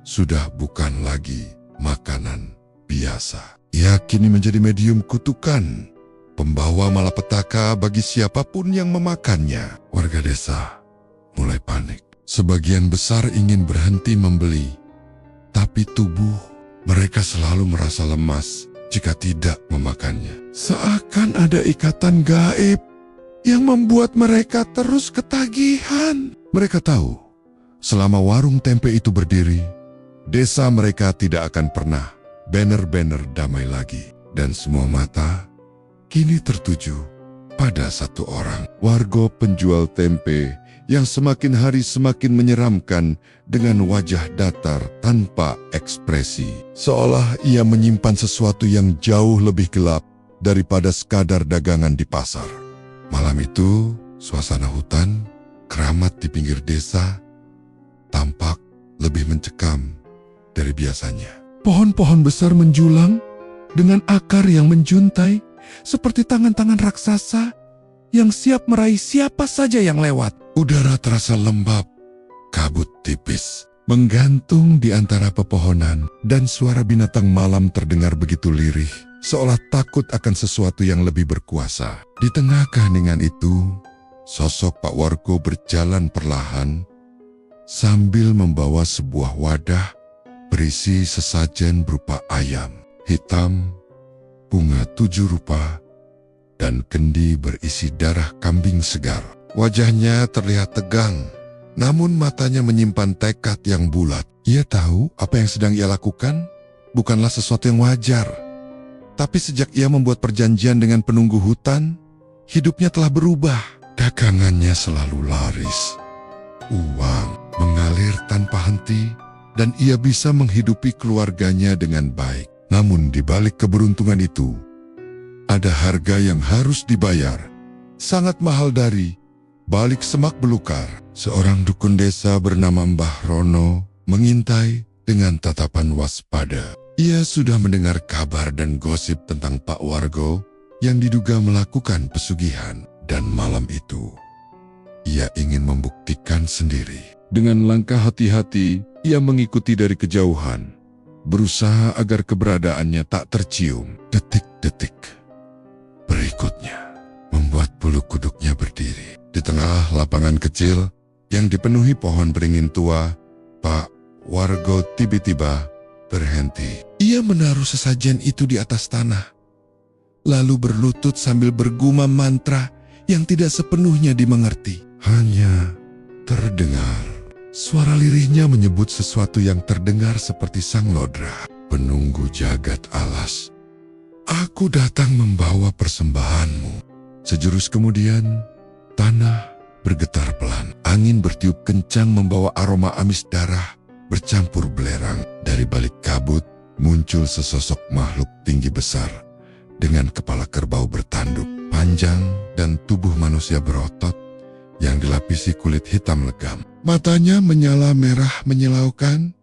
sudah bukan lagi makanan biasa. Ia kini menjadi medium kutukan, pembawa malapetaka bagi siapapun yang memakannya. Warga desa mulai panik. Sebagian besar ingin berhenti membeli, tapi tubuh mereka selalu merasa lemas jika tidak memakannya. Seakan ada ikatan gaib yang membuat mereka terus ketagihan. Mereka tahu, selama warung tempe itu berdiri, desa mereka tidak akan pernah banner-banner damai lagi. Dan semua mata kini tertuju pada satu orang. Wargo penjual tempe yang semakin hari semakin menyeramkan dengan wajah datar tanpa ekspresi. Seolah ia menyimpan sesuatu yang jauh lebih gelap daripada sekadar dagangan di pasar. Malam itu, suasana hutan, keramat di pinggir desa, tampak lebih mencekam dari biasanya. Pohon-pohon besar menjulang dengan akar yang menjuntai seperti tangan-tangan raksasa yang siap meraih siapa saja yang lewat. Udara terasa lembab, kabut tipis menggantung di antara pepohonan, dan suara binatang malam terdengar begitu lirih, seolah takut akan sesuatu yang lebih berkuasa. Di tengah keheningan itu, sosok Pak Wargo berjalan perlahan sambil membawa sebuah wadah berisi sesajen berupa ayam hitam, bunga 7 rupa, dan kendi berisi darah kambing segar. Wajahnya terlihat tegang, namun matanya menyimpan tekad yang bulat. Ia tahu apa yang sedang ia lakukan bukanlah sesuatu yang wajar. Tapi sejak ia membuat perjanjian dengan penunggu hutan, hidupnya telah berubah. Dagangannya selalu laris. Uang mengalir tanpa henti, dan ia bisa menghidupi keluarganya dengan baik. Namun di balik keberuntungan itu, ada harga yang harus dibayar. Sangat mahal dari balik semak belukar. Seorang dukun desa bernama Mbah Rono mengintai dengan tatapan waspada. Ia sudah mendengar kabar dan gosip tentang Pak Wargo yang diduga melakukan pesugihan. Dan malam itu, ia ingin membuktikan sendiri. Dengan langkah hati-hati, ia mengikuti dari kejauhan, berusaha agar keberadaannya tak tercium. Detik-detik berikutnya membuat bulu kuduknya berdiri. Di tengah lapangan kecil yang dipenuhi pohon beringin tua, Pak Wargo tiba-tiba berhenti. Ia menaruh sesajen itu di atas tanah, lalu berlutut sambil bergumam mantra yang tidak sepenuhnya dimengerti. Hanya terdengar suara lirihnya menyebut sesuatu yang terdengar seperti sang lodra. Penunggu jagat alas, aku datang membawa persembahanmu. Sejurus kemudian, tanah bergetar pelan. Angin bertiup kencang membawa aroma amis darah bercampur belerang. Dari balik kabut muncul sesosok makhluk tinggi besar dengan kepala kerbau bertanduk panjang dan tubuh manusia berotot yang dilapisi kulit hitam legam. Matanya menyala merah menyilaukan,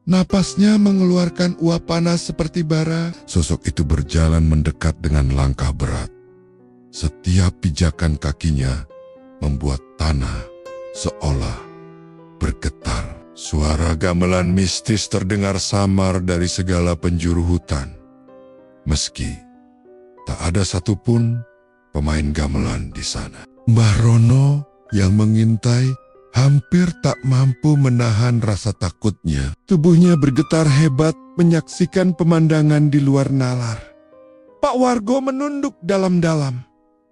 napasnya mengeluarkan uap panas seperti bara. Sosok itu berjalan mendekat dengan langkah berat. Setiap pijakan kakinya membuat tanah seolah bergetar. Suara gamelan mistis terdengar samar dari segala penjuru hutan. Meski tak ada satupun pemain gamelan di sana. Mbah Rono yang mengintai hampir tak mampu menahan rasa takutnya. Tubuhnya bergetar hebat menyaksikan pemandangan di luar nalar. Pak Wargo menunduk dalam-dalam.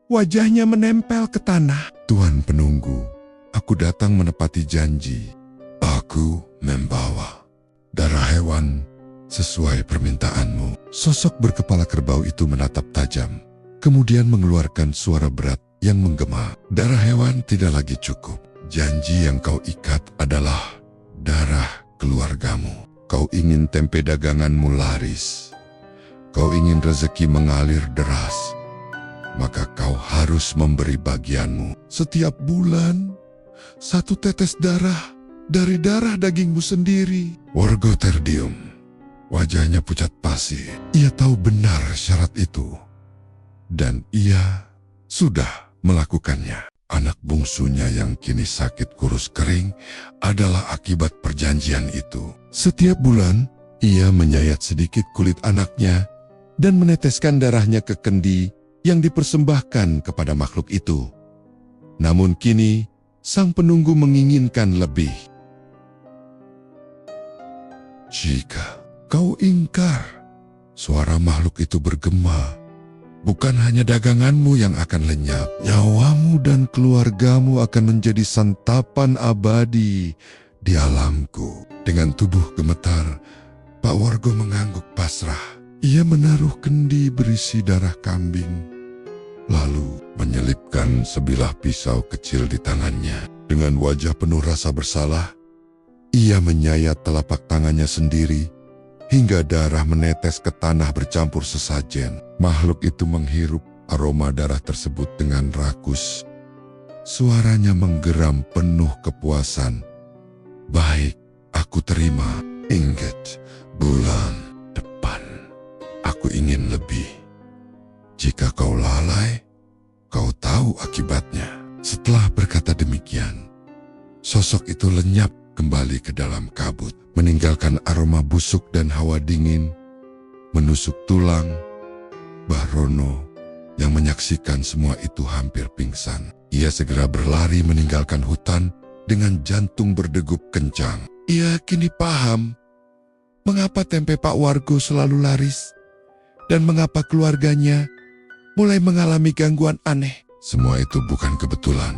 Wajahnya menempel ke tanah. Tuan penunggu, aku datang menepati janji. Aku membawa darah hewan sesuai permintaanmu. Sosok berkepala kerbau itu menatap tajam, kemudian mengeluarkan suara berat yang menggema. Darah hewan tidak lagi cukup. Janji yang kau ikat adalah darah keluargamu. Kau ingin tempe daganganmu laris. Kau ingin rezeki mengalir deras. Maka kau harus memberi bagianmu. Setiap bulan, 1 tetes darah dari darah dagingmu sendiri. Wargo terdiam. Wajahnya pucat pasi. Ia tahu benar syarat itu. Dan ia sudah melakukannya. Anak bungsunya yang kini sakit kurus kering adalah akibat perjanjian itu. Setiap bulan, ia menyayat sedikit kulit anaknya dan meneteskan darahnya ke kendi yang dipersembahkan kepada makhluk itu. Namun kini, sang penunggu menginginkan lebih. Jika kau ingkar, suara makhluk itu bergema. Bukan hanya daganganmu yang akan lenyap, nyawamu dan keluargamu akan menjadi santapan abadi di alamku. Dengan tubuh gemetar, Pak Wargo mengangguk pasrah. Ia menaruh kendi berisi darah kambing, lalu menyelipkan sebilah pisau kecil di tangannya. Dengan wajah penuh rasa bersalah, ia menyayat telapak tangannya sendiri, hingga darah menetes ke tanah bercampur sesajen. Makhluk itu menghirup aroma darah tersebut dengan rakus. Suaranya menggeram penuh kepuasan. Baik, aku terima. Ingat, bulan depan aku ingin lebih. Jika kau lalai, kau tahu akibatnya. Setelah berkata demikian, sosok itu lenyap kembali ke dalam kabut, meninggalkan aroma busuk dan hawa dingin menusuk tulang. Mbah Rono yang menyaksikan semua itu hampir pingsan. Ia segera berlari meninggalkan hutan dengan jantung berdegup kencang. Ia kini paham mengapa tempe Pak Wargo selalu laris dan mengapa keluarganya mulai mengalami gangguan aneh. Semua itu bukan kebetulan,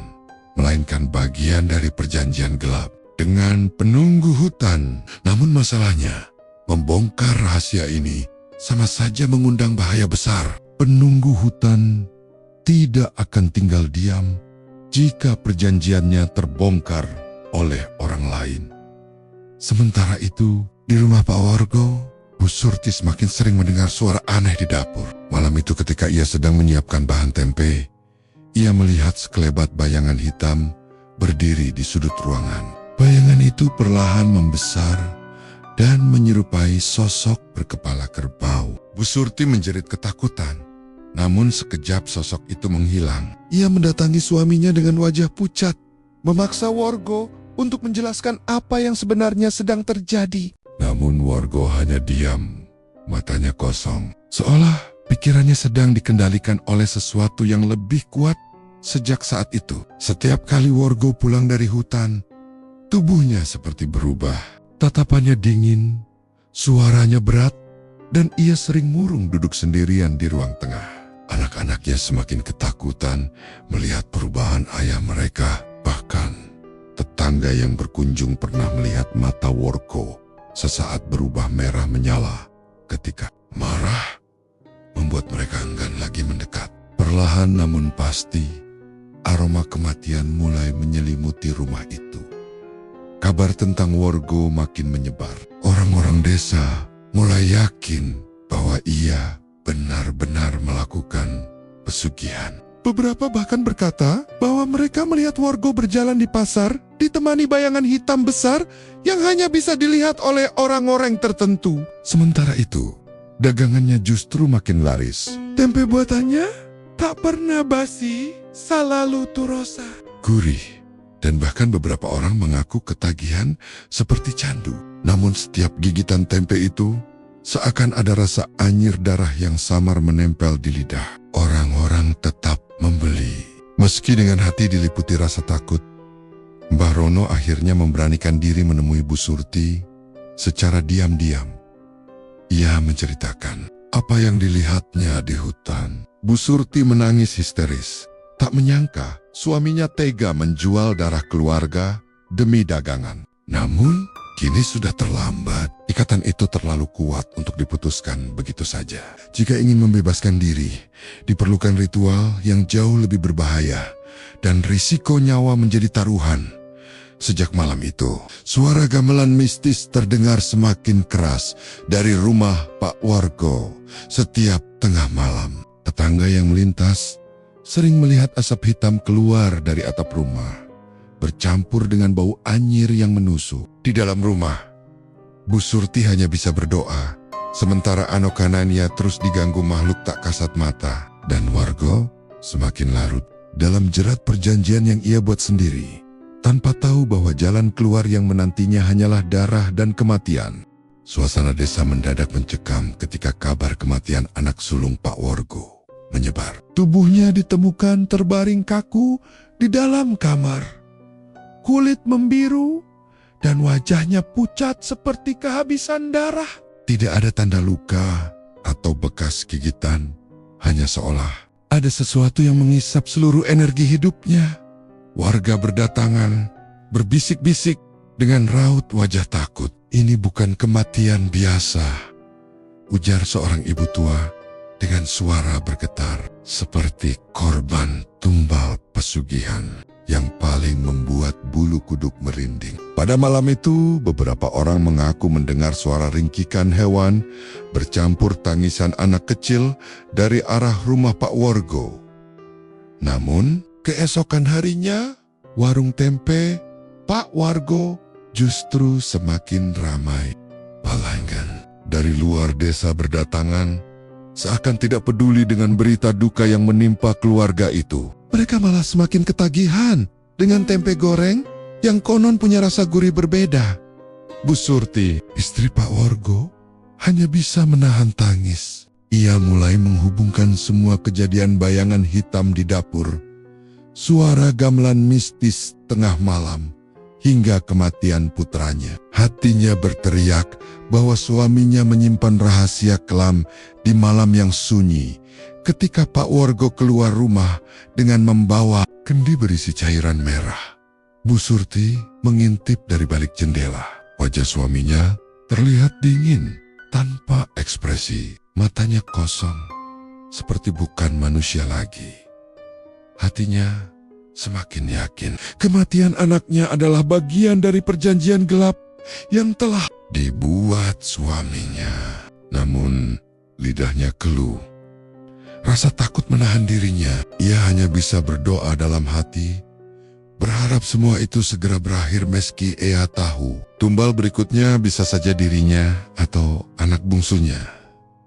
melainkan bagian dari perjanjian gelap dengan penunggu hutan. Namun masalahnya, membongkar rahasia ini sama saja mengundang bahaya besar. Penunggu hutan tidak akan tinggal diam jika perjanjiannya terbongkar oleh orang lain. Sementara itu, di rumah Pak Wargo, Bu Surti semakin sering mendengar suara aneh di dapur. Malam itu ketika ia sedang menyiapkan bahan tempe, ia melihat sekelebat bayangan hitam berdiri di sudut ruangan. Bayangan itu perlahan membesar dan menyerupai sosok berkepala kerbau. Bu Surti menjerit ketakutan, namun sekejap sosok itu menghilang. Ia mendatangi suaminya dengan wajah pucat, memaksa Wargo untuk menjelaskan apa yang sebenarnya sedang terjadi. Namun Wargo hanya diam, matanya kosong, seolah pikirannya sedang dikendalikan oleh sesuatu yang lebih kuat. Sejak saat itu, setiap kali Wargo pulang dari hutan, tubuhnya seperti berubah. Tatapannya dingin, Suaranya berat dan ia sering murung duduk sendirian di ruang tengah. Anak-anaknya semakin ketakutan melihat perubahan ayah mereka. Bahkan tetangga yang berkunjung pernah melihat mata Worko sesaat berubah merah menyala ketika marah, membuat mereka enggan lagi mendekat. Perlahan namun pasti, aroma kematian mulai menyelimuti rumah itu. Kabar tentang Worgo makin menyebar. Orang-orang desa mulai yakin bahwa ia benar-benar melakukan pesugihan. Beberapa bahkan berkata bahwa mereka melihat Worgo berjalan di pasar ditemani bayangan hitam besar yang hanya bisa dilihat oleh orang-orang tertentu. Sementara itu, dagangannya justru makin laris. Tempe buatannya tak pernah basi, selalu turosa, gurih, dan bahkan beberapa orang mengaku ketagihan seperti candu. Namun setiap gigitan tempe itu seakan ada rasa anyir darah yang samar menempel di lidah. Orang-orang tetap membeli. Meski dengan hati diliputi rasa takut, Mbah Rono akhirnya memberanikan diri menemui Bu Surti secara diam-diam. Ia menceritakan apa yang dilihatnya di hutan. Bu Surti menangis histeris. Tak menyangka suaminya tega menjual darah keluarga demi dagangan. Namun, kini sudah terlambat. Ikatan itu terlalu kuat untuk diputuskan begitu saja. Jika ingin membebaskan diri, diperlukan ritual yang jauh lebih berbahaya dan risiko nyawa menjadi taruhan. Sejak malam itu, suara gamelan mistis terdengar semakin keras dari rumah Pak Wargo setiap tengah malam. Tetangga yang melintas sering melihat asap hitam keluar dari atap rumah, bercampur dengan bau anyir yang menusuk. Di dalam rumah, Bu Surti hanya bisa berdoa, sementara Anokanania terus diganggu makhluk tak kasat mata, dan Wargo semakin larut dalam jerat perjanjian yang ia buat sendiri, tanpa tahu bahwa jalan keluar yang menantinya hanyalah darah dan kematian. Suasana desa mendadak mencekam ketika kabar kematian anak sulung Pak Wargo menyebar. Tubuhnya ditemukan terbaring kaku di dalam kamar. Kulit membiru dan wajahnya pucat seperti kehabisan darah. Tidak ada tanda luka atau bekas gigitan, hanya seolah ada sesuatu yang mengisap seluruh energi hidupnya. Warga berdatangan, berbisik-bisik dengan raut wajah takut. Ini bukan kematian biasa, ujar seorang ibu tua dengan suara bergetar, seperti korban tumbal pesugihan yang paling membuat bulu kuduk merinding. Pada malam itu, beberapa orang mengaku mendengar suara ringkikan hewan bercampur tangisan anak kecil dari arah rumah Pak Wargo. Namun, keesokan harinya, warung tempe Pak Wargo justru semakin ramai. Pelanggan dari luar desa berdatangan, seakan tidak peduli dengan berita duka yang menimpa keluarga itu. Mereka malah semakin ketagihan dengan tempe goreng yang konon punya rasa gurih berbeda. Bu Surti, istri Pak Wargo, hanya bisa menahan tangis. Ia mulai menghubungkan semua kejadian bayangan hitam di dapur, suara gamelan mistis tengah malam, hingga kematian putranya. Hatinya berteriak bahwa suaminya menyimpan rahasia kelam di malam yang sunyi ketika Pak Wargo keluar rumah dengan membawa kendi berisi cairan merah. Bu Surti mengintip dari balik jendela. Wajah suaminya terlihat dingin, tanpa ekspresi. Matanya kosong, seperti bukan manusia lagi. Hatinya semakin yakin kematian anaknya adalah bagian dari perjanjian gelap yang telah dibuat suaminya. Namun lidahnya keluh. Rasa takut menahan dirinya. Ia hanya bisa berdoa dalam hati, berharap semua itu segera berakhir meski ia tahu tumbal berikutnya bisa saja dirinya atau anak bungsunya.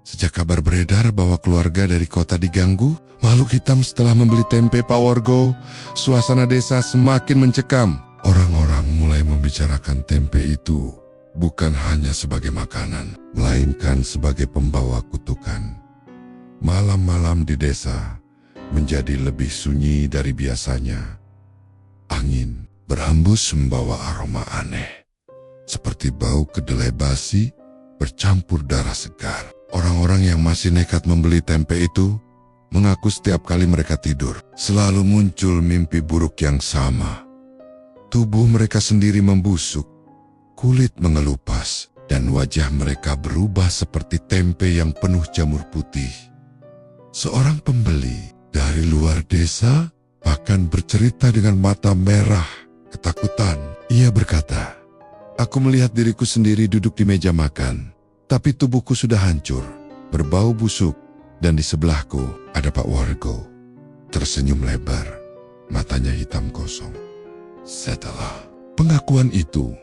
Sejak kabar beredar bahwa keluarga dari kota diganggu, makhluk hitam setelah membeli tempe Pak Wargo, suasana desa semakin mencekam. Orang-orang mulai membicarakan tempe itu bukan hanya sebagai makanan, melainkan sebagai pembawa kutukan. Malam-malam di desa menjadi lebih sunyi dari biasanya. Angin berhembus membawa aroma aneh, seperti bau kedelai basi bercampur darah segar. Orang-orang yang masih nekat membeli tempe itu mengaku setiap kali mereka tidur, selalu muncul mimpi buruk yang sama. Tubuh mereka sendiri membusuk, kulit mengelupas, dan wajah mereka berubah seperti tempe yang penuh jamur putih. Seorang pembeli dari luar desa bahkan bercerita dengan mata merah ketakutan. Ia berkata, "Aku melihat diriku sendiri duduk di meja makan, tapi tubuhku sudah hancur, berbau busuk, dan di sebelahku ada Pak Wargo." Tersenyum lebar, matanya hitam kosong. Setelah pengakuan itu,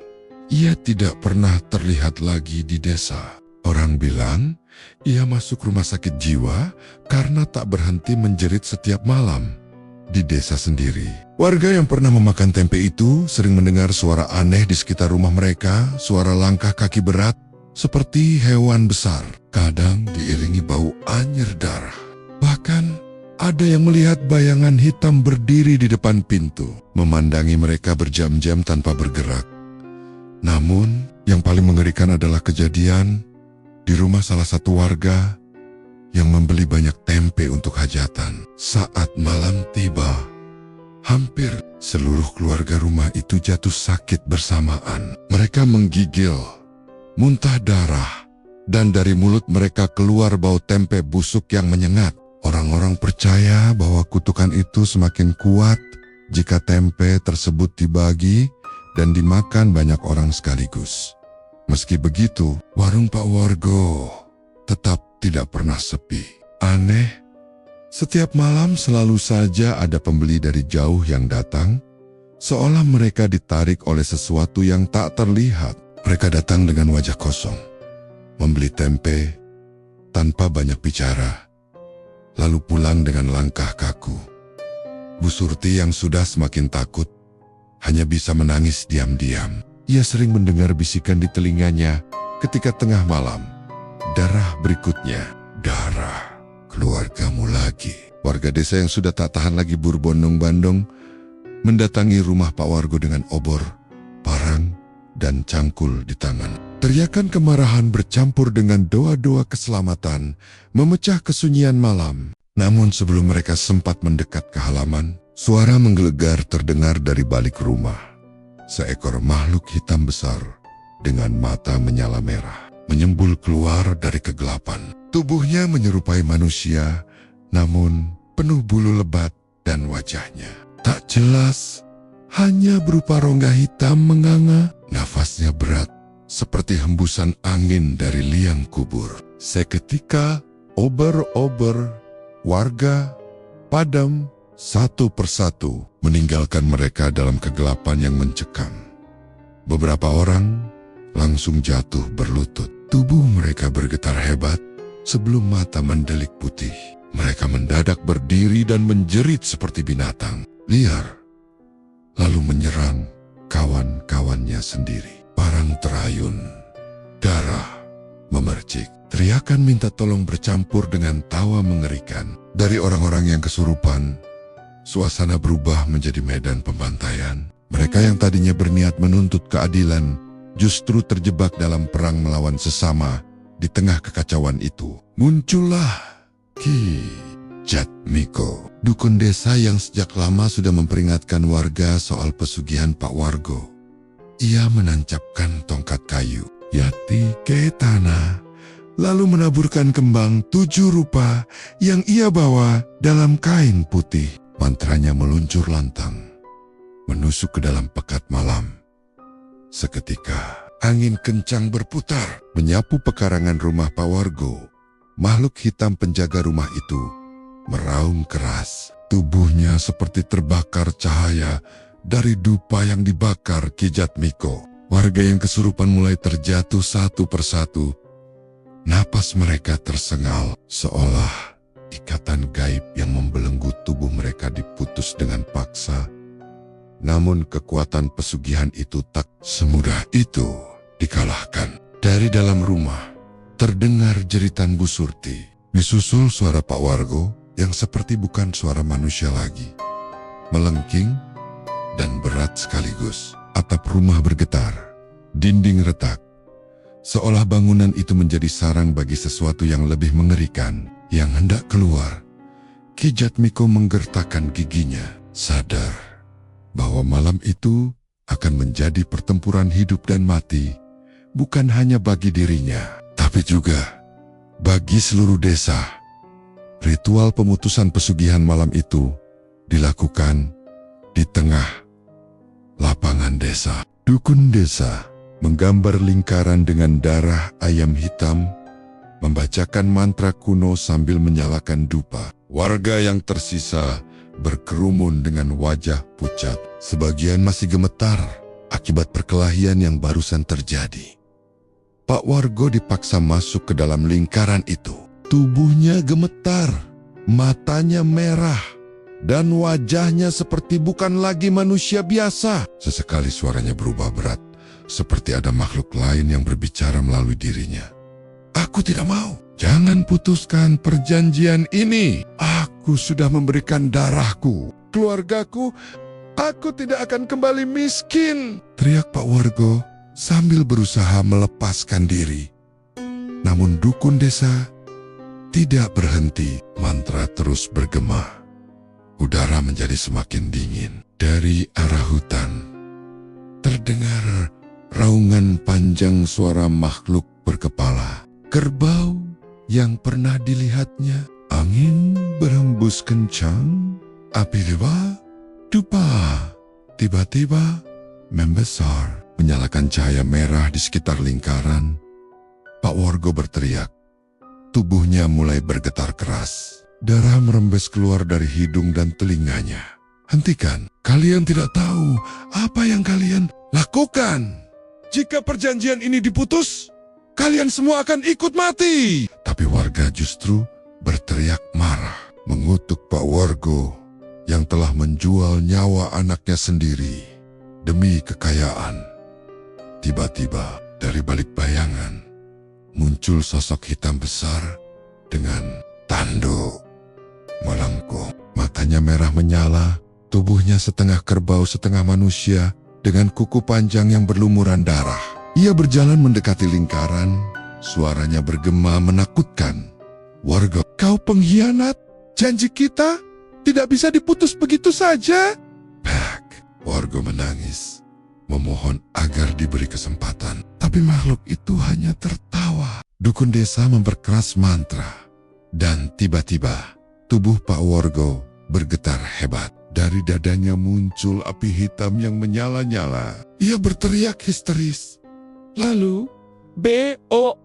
ia tidak pernah terlihat lagi di desa. Orang bilang, ia masuk rumah sakit jiwa karena tak berhenti menjerit setiap malam. Di desa sendiri, warga yang pernah memakan tempe itu sering mendengar suara aneh di sekitar rumah mereka, suara langkah kaki berat, seperti hewan besar, kadang diiringi bau anyir darah. Bahkan, ada yang melihat bayangan hitam berdiri di depan pintu, memandangi mereka berjam-jam tanpa bergerak. Namun, yang paling mengerikan adalah kejadian di rumah salah satu warga yang membeli banyak tempe untuk hajatan. Saat malam tiba, hampir seluruh keluarga rumah itu jatuh sakit bersamaan. Mereka menggigil, muntah darah, dan dari mulut mereka keluar bau tempe busuk yang menyengat. Orang-orang percaya bahwa kutukan itu semakin kuat jika tempe tersebut dibagi dan dimakan banyak orang sekaligus. Meski begitu, warung Pak Wargo tetap tidak pernah sepi. Aneh, setiap malam selalu saja ada pembeli dari jauh yang datang, seolah mereka ditarik oleh sesuatu yang tak terlihat. Mereka datang dengan wajah kosong, membeli tempe tanpa banyak bicara, lalu pulang dengan langkah kaku. Bu Surti yang sudah semakin takut hanya bisa menangis diam-diam. Ia sering mendengar bisikan di telinganya ketika tengah malam. Darah berikutnya, darah keluargamu lagi. Warga desa yang sudah tak tahan lagi berbondong-bandong mendatangi rumah Pak Wargo dengan obor, parang, dan cangkul di tangan. Teriakan kemarahan bercampur dengan doa-doa keselamatan memecah kesunyian malam. Namun sebelum mereka sempat mendekat ke halaman, suara menggelegar terdengar dari balik rumah. Seekor makhluk hitam besar dengan mata menyala merah menyembul keluar dari kegelapan. Tubuhnya menyerupai manusia, namun penuh bulu lebat dan wajahnya tak jelas, hanya berupa rongga hitam menganga. Nafasnya berat, seperti hembusan angin dari liang kubur. Seketika, ober-ober, warga, padam, satu persatu meninggalkan mereka dalam kegelapan yang mencekam. Beberapa orang langsung jatuh berlutut. Tubuh mereka bergetar hebat sebelum mata mendelik putih. Mereka mendadak berdiri dan menjerit seperti binatang liar, lalu menyerang kawan-kawannya sendiri. Parang terayun, darah memercik. Teriakan minta tolong bercampur dengan tawa mengerikan. Dari orang-orang yang kesurupan, suasana berubah menjadi medan pembantaian. Mereka yang tadinya berniat menuntut keadilan justru terjebak dalam perang melawan sesama. Di tengah kekacauan itu, muncullah Ki Jatmiko, dukun desa yang sejak lama sudah memperingatkan warga soal pesugihan Pak Wargo. Ia menancapkan tongkat kayu, yati ke tanah, lalu menaburkan kembang 7 rupa yang ia bawa dalam kain putih. Mantranya meluncur lantang, menusuk ke dalam pekat malam. Seketika, angin kencang berputar, menyapu pekarangan rumah Pak Wargo. Makhluk hitam penjaga rumah itu meraung keras. Tubuhnya seperti terbakar cahaya dari dupa yang dibakar Ki Jatmiko. Warga yang kesurupan mulai terjatuh satu persatu. Napas mereka tersengal, seolah ikatan gaib yang membelenggu tubuh mereka diputus dengan paksa. Namun kekuatan pesugihan itu tak semudah itu dikalahkan. Dari dalam rumah terdengar jeritan Bu Surti, disusul suara Pak Wargo yang seperti bukan suara manusia lagi. Melengking dan berat sekaligus. Atap rumah bergetar, dinding retak, Seolah bangunan itu menjadi sarang bagi sesuatu yang lebih mengerikan yang hendak keluar. Ki Jatmiko menggertakkan giginya, sadar bahwa malam itu akan menjadi pertempuran hidup dan mati, bukan hanya bagi dirinya, tapi juga bagi seluruh desa. Ritual pemutusan pesugihan malam itu dilakukan di tengah lapangan desa. Dukun desa menggambar lingkaran dengan darah ayam hitam, membacakan mantra kuno sambil menyalakan dupa. Warga yang tersisa berkerumun dengan wajah pucat. Sebagian masih gemetar akibat perkelahian yang barusan terjadi. Pak Wargo dipaksa masuk ke dalam lingkaran itu. Tubuhnya gemetar, matanya merah, dan wajahnya seperti bukan lagi manusia biasa. Sesekali suaranya berubah berat, seperti ada makhluk lain yang berbicara melalui dirinya. Aku tidak mau. Jangan putuskan perjanjian ini. Aku sudah memberikan darahku. Keluargaku, aku tidak akan kembali miskin. Teriak Pak Wargo sambil berusaha melepaskan diri. Namun dukun desa tidak berhenti. Mantra terus bergema. Udara menjadi semakin dingin. Dari arah hutan terdengar raungan panjang suara makhluk berkepala kerbau yang pernah dilihatnya. Angin berhembus kencang, api dupa tiba-tiba membesar, menyalakan cahaya merah di sekitar lingkaran. Pak Wargo berteriak. Tubuhnya mulai bergetar keras. Darah merembes keluar dari hidung dan telinganya. Hentikan, kalian tidak tahu apa yang kalian lakukan. Jika perjanjian ini diputus, kalian semua akan ikut mati. Tapi warga justru berteriak marah, mengutuk Pak Wargo yang telah menjual nyawa anaknya sendiri demi kekayaan. Tiba-tiba dari balik bayangan muncul sosok hitam besar dengan tanduk melengkung. Matanya merah menyala, tubuhnya setengah kerbau setengah manusia dengan kuku panjang yang berlumuran darah. Ia berjalan mendekati lingkaran, suaranya bergema menakutkan. Warga, kau pengkhianat, janji kita tidak bisa diputus begitu saja. Pak, Warga menangis, memohon agar diberi kesempatan. Tapi makhluk itu hanya tertawa. Dukun desa memperkeras mantra. Dan tiba-tiba, tubuh Pak Wargo bergetar hebat. Dari dadanya muncul api hitam yang menyala-nyala. Ia berteriak histeris. Lalu, BOOOMM.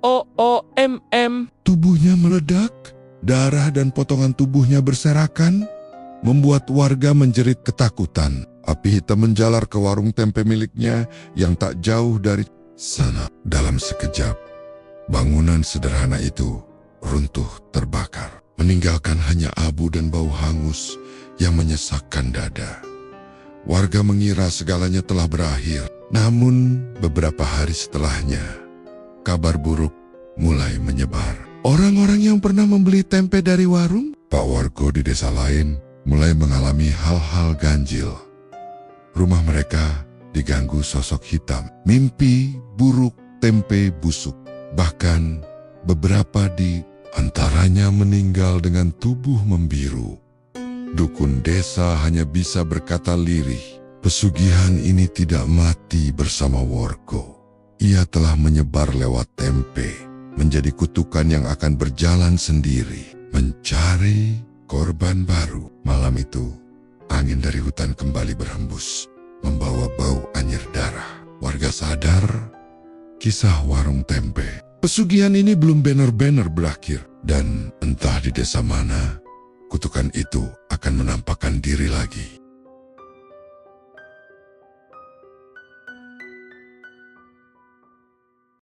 tubuhnya meledak. Darah dan potongan tubuhnya berserakan, membuat warga menjerit ketakutan. Api hitam menjalar ke warung tempe miliknya yang tak jauh dari sana. Dalam sekejap, bangunan sederhana itu runtuh terbakar, meninggalkan hanya abu dan bau hangus yang menyesakkan dada. Warga mengira segalanya telah berakhir. Namun beberapa hari setelahnya, kabar buruk mulai menyebar. Orang-orang yang pernah membeli tempe dari warung Pak Wargo di desa lain mulai mengalami hal-hal ganjil. Rumah mereka diganggu sosok hitam, mimpi buruk, tempe busuk. Bahkan beberapa di antaranya meninggal dengan tubuh membiru. Dukun desa hanya bisa berkata lirih, pesugihan ini tidak mati bersama Wargo. Ia telah menyebar lewat tempe, menjadi kutukan yang akan berjalan sendiri, mencari korban baru. Malam itu, angin dari hutan kembali berhembus, membawa bau anyir darah. Warga sadar, kisah warung tempe. Pesugihan ini belum benar-benar berakhir, dan entah di desa mana, kutukan itu akan menampakkan diri lagi.